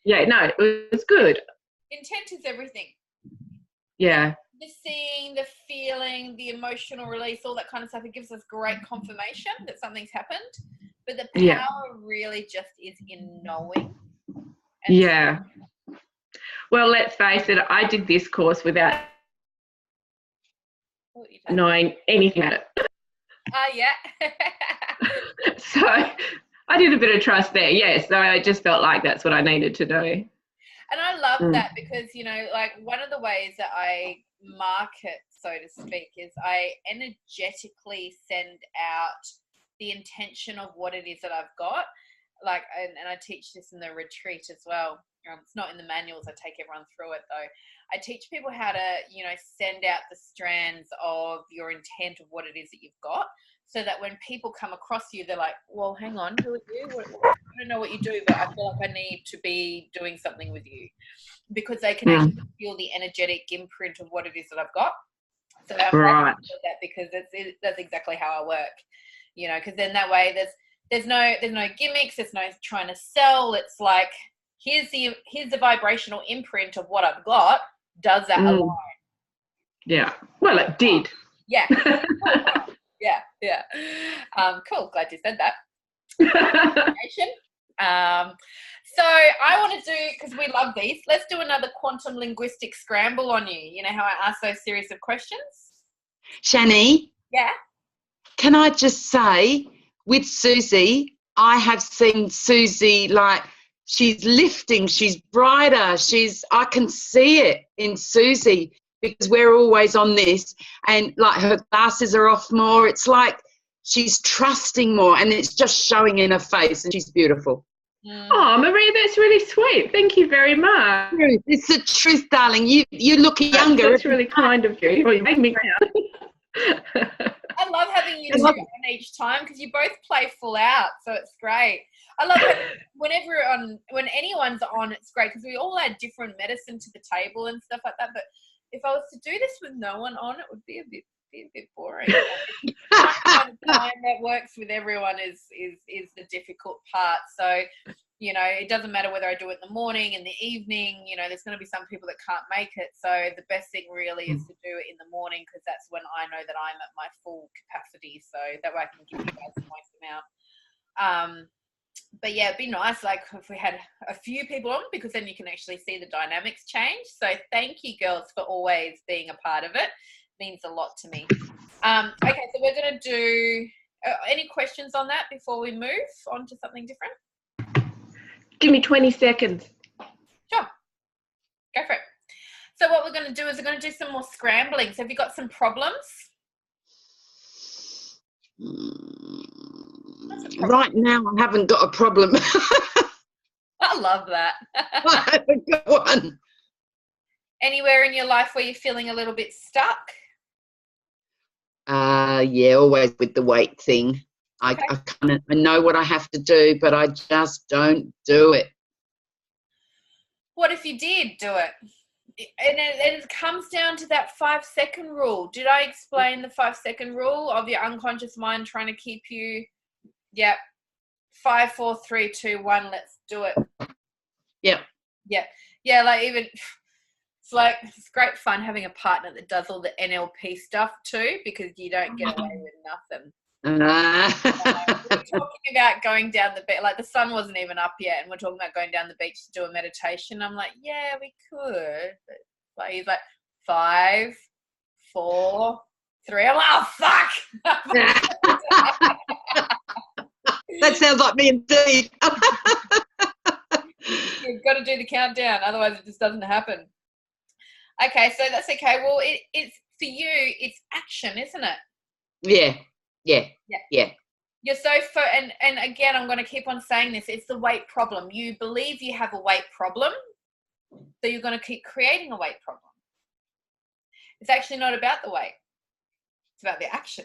Yeah, no, it was good. Intent is everything. Yeah. The seeing, the feeling, the emotional release, all that kind of stuff, it gives us great confirmation that something's happened. But the power really just is in knowing. Yeah. Well, let's face it, I did this course without knowing anything about it. Yeah. So I did a bit of trust there, yes. So I just felt like that's what I needed to do. And I love that because, you know, like one of the ways that I market, so to speak, is I energetically send out the intention of what it is that I've got. Like, and I teach this in the retreat as well. It's not in the manuals. I take everyone through it though. I teach people how to, you know, send out the strands of your intent of what it is that you've got, so that when people come across you, they're like, well, hang on, who are you? I don't know what you do, but I feel like I need to be doing something with you, because they can actually feel the energetic imprint of what it is that I've got. So I'm happy with that, because that's exactly how I work, you know, because then that way there's no gimmicks, there's no trying to sell. It's like, here's the vibrational imprint of what I've got. Does that align? Yeah. Well, it did. Yeah. Yeah. Cool. Glad you said that. So I want to do, because we love these, let's do another quantum linguistic scramble on you. You know how I ask those series of questions? Shani? Yeah? Can I just say, with Susie, I have seen Susie, like, she's lifting, she's brighter, I can see it in Susie, because we're always on this, and like her glasses are off more. It's like she's trusting more, and it's just showing in her face, and she's beautiful. Oh, Maria, that's really sweet. Thank you very much. It's the truth, darling. You look younger. That's really kind of you. Well, you make me proud. I love having you two on each time, because you both play full out, so it's great. I love it when anyone's on, it's great, because we all add different medicine to the table and stuff like that. But if I was to do this with no one on, it would be a bit boring. The time that works with everyone is the difficult part. So, you know, it doesn't matter whether I do it in the morning, in the evening, you know, there's going to be some people that can't make it. So the best thing really is to do it in the morning, because that's when I know that I'm at my full capacity. So that way I can give you guys the most amount. But yeah, it'd be nice, like, if we had a few people on, because then you can actually see the dynamics change. So thank you, girls, for always being a part of it. It means a lot to me. Okay, so we're going to do any questions on that before we move on to something different? Give me 20 seconds. going to do is we're going to do some more scrambling. So have you got some problems? Right now, I haven't got a problem. I love that. I haven't got one. Anywhere in your life where you're feeling a little bit stuck? Yeah, always with the weight thing. Okay. I know what I have to do, but I just don't do it. What if you did do it? And it comes down to that 5-second rule. Did I explain the 5-second rule of your unconscious mind trying to keep you, yep, 5, 4, 3, 2, 1, let's do it. Yep. Yeah. Yeah, like even, it's great fun having a partner that does all the NLP stuff too, because you don't get away with nothing. Uh, We're talking about going down the beach, like the sun wasn't even up yet, and we're talking about going down the beach to do a meditation. I'm like, yeah, we could. But like, he's like, 5, 4, 3. I'm like, oh, fuck. That sounds like me indeed. You've got to do the countdown, otherwise it just doesn't happen. Okay, so that's okay. Well, it's for you, it's action, isn't it? Yeah. You're so and again, I'm going to keep on saying this. It's the weight problem. You believe you have a weight problem, so you're going to keep creating a weight problem. It's actually not about the weight. It's about the action.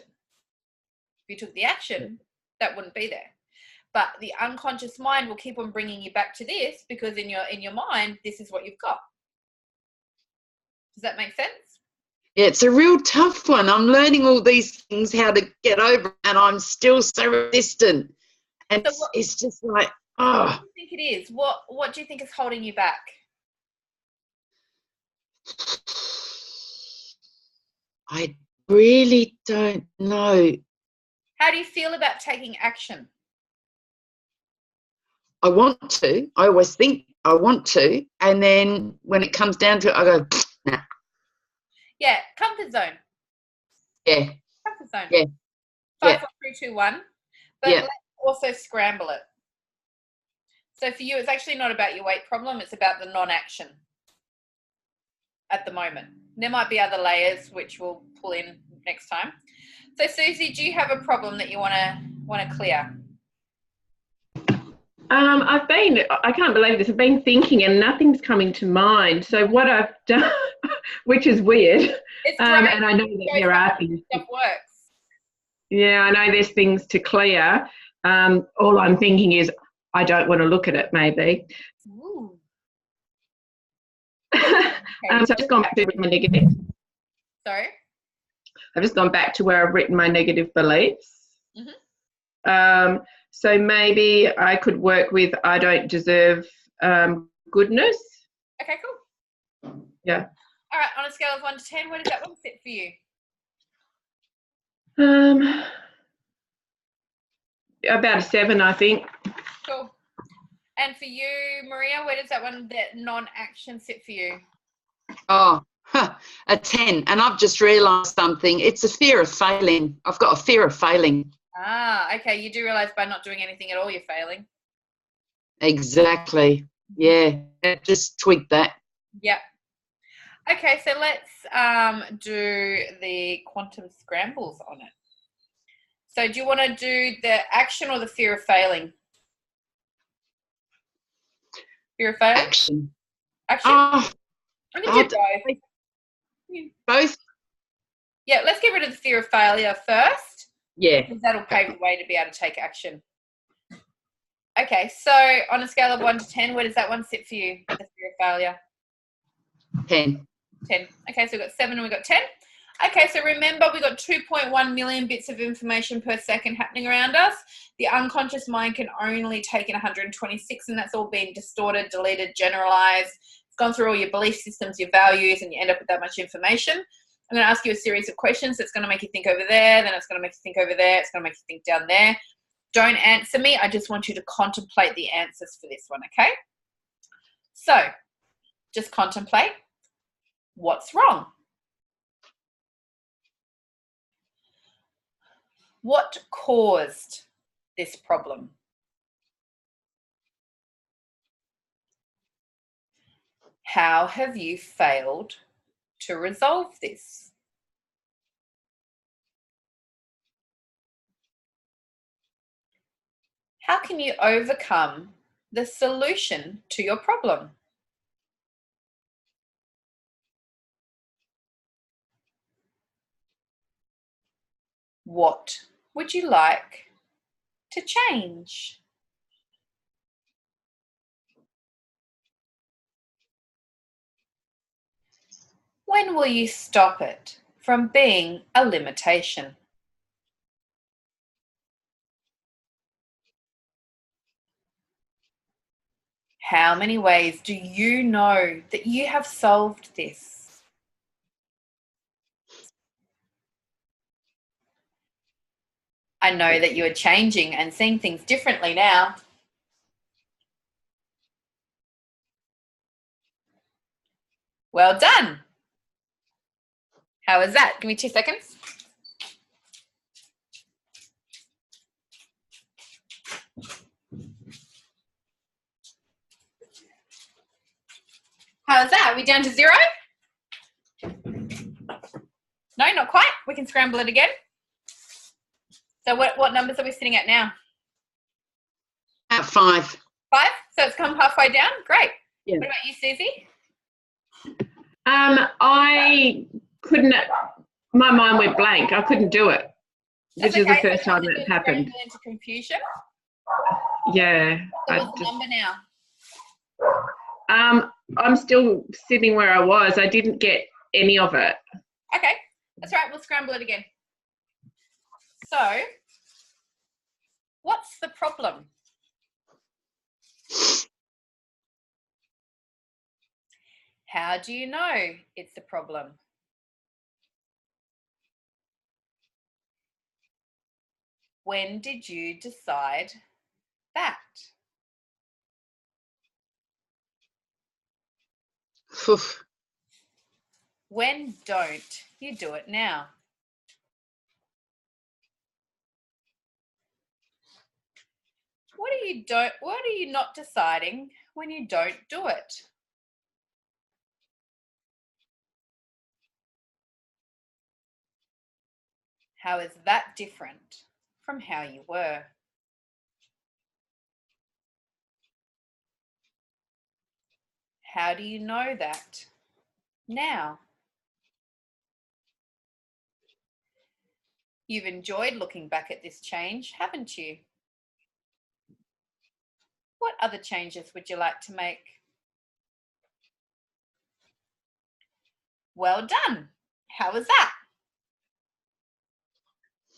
If you took the action, that wouldn't be there. But the unconscious mind will keep on bringing you back to this because in your mind, this is what you've got. Does that make sense? Yeah, it's a real tough one. I'm learning all these things, how to get over it, and I'm still so resistant. And So it's just like, what do you think it is? What do you think is holding you back? I really don't know. How do you feel about taking action? I want to. I always think I want to. And then when it comes down to it, I go, nah. Yeah, comfort zone. Yeah. Comfort zone. Yeah. 5, 4, 3, 2, 1. But Yeah. let's also scramble it. So for you, it's actually not about your weight problem. It's about the non-action at the moment. There might be other layers which we'll pull in next time. So Susie, do you have a problem that you want to clear? I can't believe this. I've been thinking and nothing's coming to mind. So what I've done, which is weird, It's great. and I know that there are things. Stuff works. Yeah, I know there's things to clear. All I'm thinking is I don't want to look at it, maybe. Ooh. So I've just gone back to my negative. Sorry? I've just gone back to where I've written my negative beliefs. Mm-hmm. So maybe I could work with I don't deserve goodness. Okay, cool. Yeah. All right, on a scale of 1 to 10, where does that one sit for you? About a 7, I think. Cool. And for you, Maria, where does that non-action sit for you? Oh, a 10. And I've just realised something. It's a fear of failing. I've got a fear of failing. Ah, okay. You do realise by not doing anything at all, you're failing. Exactly. Yeah. Just tweak that. Yep. Okay, so let's do the quantum scrambles on it. So do you want to do the action or the fear of failing? Fear of failing? Action. Action? Oh, I'm going to do both. Both? Yeah, let's get rid of the fear of failure first. Yeah. Because that'll pave the way to be able to take action. Okay, so on a scale of 1 to 10, where does that one sit for you, the fear of failure? 10. 10. Okay, so we've got 7 and we've got 10. Okay, so remember we've got 2.1 million bits of information per second happening around us. The unconscious mind can only take in 126, and that's all been distorted, deleted, generalized. It's gone through all your belief systems, your values, and you end up with that much information. I'm going to ask you a series of questions that's going to make you think over there, then it's going to make you think over there, it's going to make you think down there. Don't answer me. I just want you to contemplate the answers for this one, okay? So, just contemplate. What's wrong? What caused this problem? How have you failed to resolve this? How can you overcome the solution to your problem? What would you like to change? When will you stop it from being a limitation? How many ways do you know that you have solved this? I know that you are changing and seeing things differently now. Well done. How was that? Give me 2 seconds. How was that? Are we down to 0? No, not quite. We can scramble it again. So what numbers are we sitting at now? At 5. 5? So it's come halfway down? Great. Yeah. What about you, Susie? I couldn't, my mind went blank. I couldn't do it, which is the first time that's happened. Into confusion? Yeah. So what's the number now? I'm still sitting where I was. I didn't get any of it. Okay, that's right. We'll scramble it again. So, what's the problem? How do you know it's a problem? When did you decide that? Oof. When don't you do it now? What are you not deciding when you don't do it? How is that different from how you were? How do you know that now? You've enjoyed looking back at this change, haven't you? What other changes would you like to make? Well done. How was that?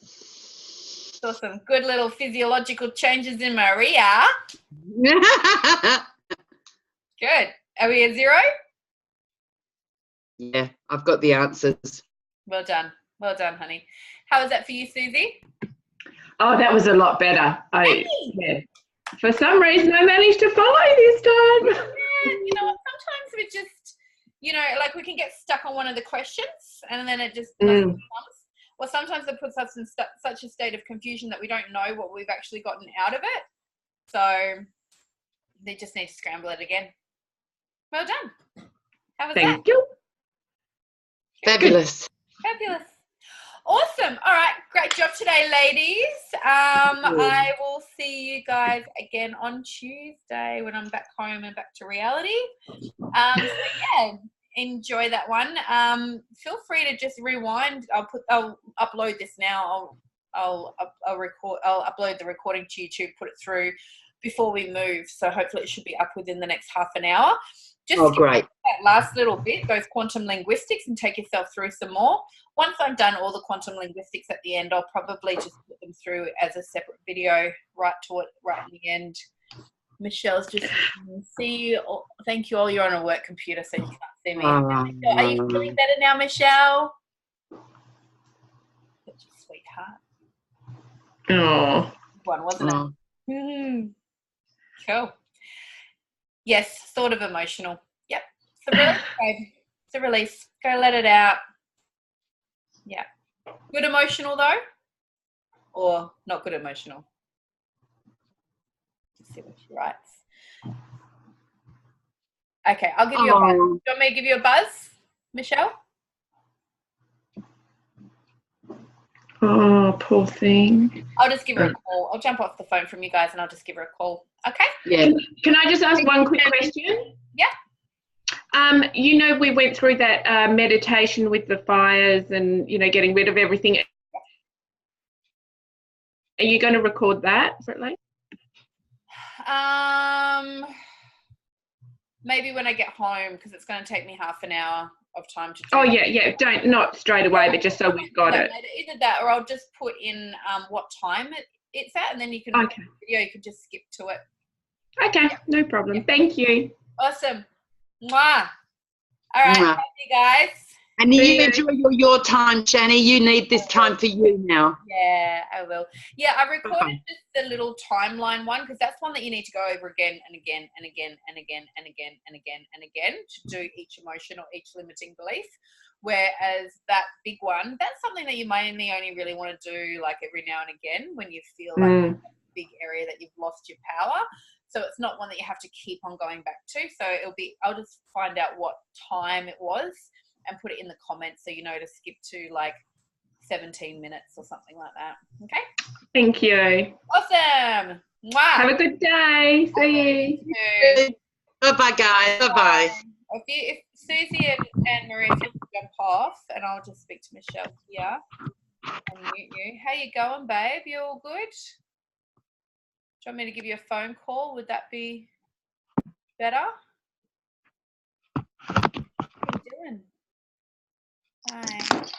Saw some good little physiological changes in Maria. Good. Are we at 0? Yeah, I've got the answers. Well done. Well done, honey. How was that for you, Susie? Oh, that was a lot better. Yeah. For some reason, I managed to follow this time. Yeah, you know what? Sometimes we just, like we can get stuck on one of the questions and then it just comes. Or sometimes it puts us in such a state of confusion that we don't know what we've actually gotten out of it. So they just need to scramble it again. Well done. How was that? Thank you. Fabulous. Fabulous. Awesome. All right. Great job today, ladies. I will see you guys again on Tuesday when I'm back home and back to reality. So yeah, enjoy that one. Feel free to just rewind. I'll upload this now. I'll upload the recording to YouTube, put it through before we move. So hopefully it should be up within the next half an hour. Just Great. That last little bit, those quantum linguistics, and take yourself through some more. Once I've done all the quantum linguistics at the end, I'll probably just put them through as a separate video right in the end. Michelle's just thank you all. You're on a work computer, so you can't see me. Michelle, are you feeling better now, Michelle? Such a sweetheart. Oh. One, wasn't it? Mm-hmm. Cool. Yes, sort of emotional. Yep. It's a release, babe. It's a release. Go let it out. Yeah. Good emotional though? Or not good emotional? Let's see what she writes. Okay, I'll give you a buzz. Do you want me to give you a buzz, Michelle? Oh, poor thing. I'll just give her a call. I'll jump off the phone from you guys and I'll just give her a call. Okay? Yeah. Can I just ask one quick question? Yeah. You know, we went through that meditation with the fires and, you know, getting rid of everything. Are you going to record that separately? Maybe when I get home, because it's going to take me half an hour of time to do. Oh, yeah. Not straight away, but just so we've got it. Either that, or I'll just put in what time it's at, and then you can you could just skip to it. Okay, no problem. Thank you. Awesome. Mwah. All right, Mwah. thank you guys. And you enjoy your time, Shani. You need this time for you now. Yeah, I will. Yeah, I recorded just the little timeline one because that's one that you need to go over again and again and again and again and again and again and again to do each emotion or each limiting belief. Whereas that big one, that's something that you mainly only really want to do like every now and again when you feel like a big area that you've lost your power. So it's not one that you have to keep on going back to. So I'll just find out what time it was and put it in the comments so you know to skip to like 17 minutes or something like that. Okay? Thank you. Awesome. Mwah. Have a good day. See you. Bye-bye, guys. Bye-bye. If Susie and Maria just jump off, and I'll just speak to Michelle here and mute you. How you going, babe? You all good? Do you want me to give you a phone call? Would that be better? What are you doing? Hi.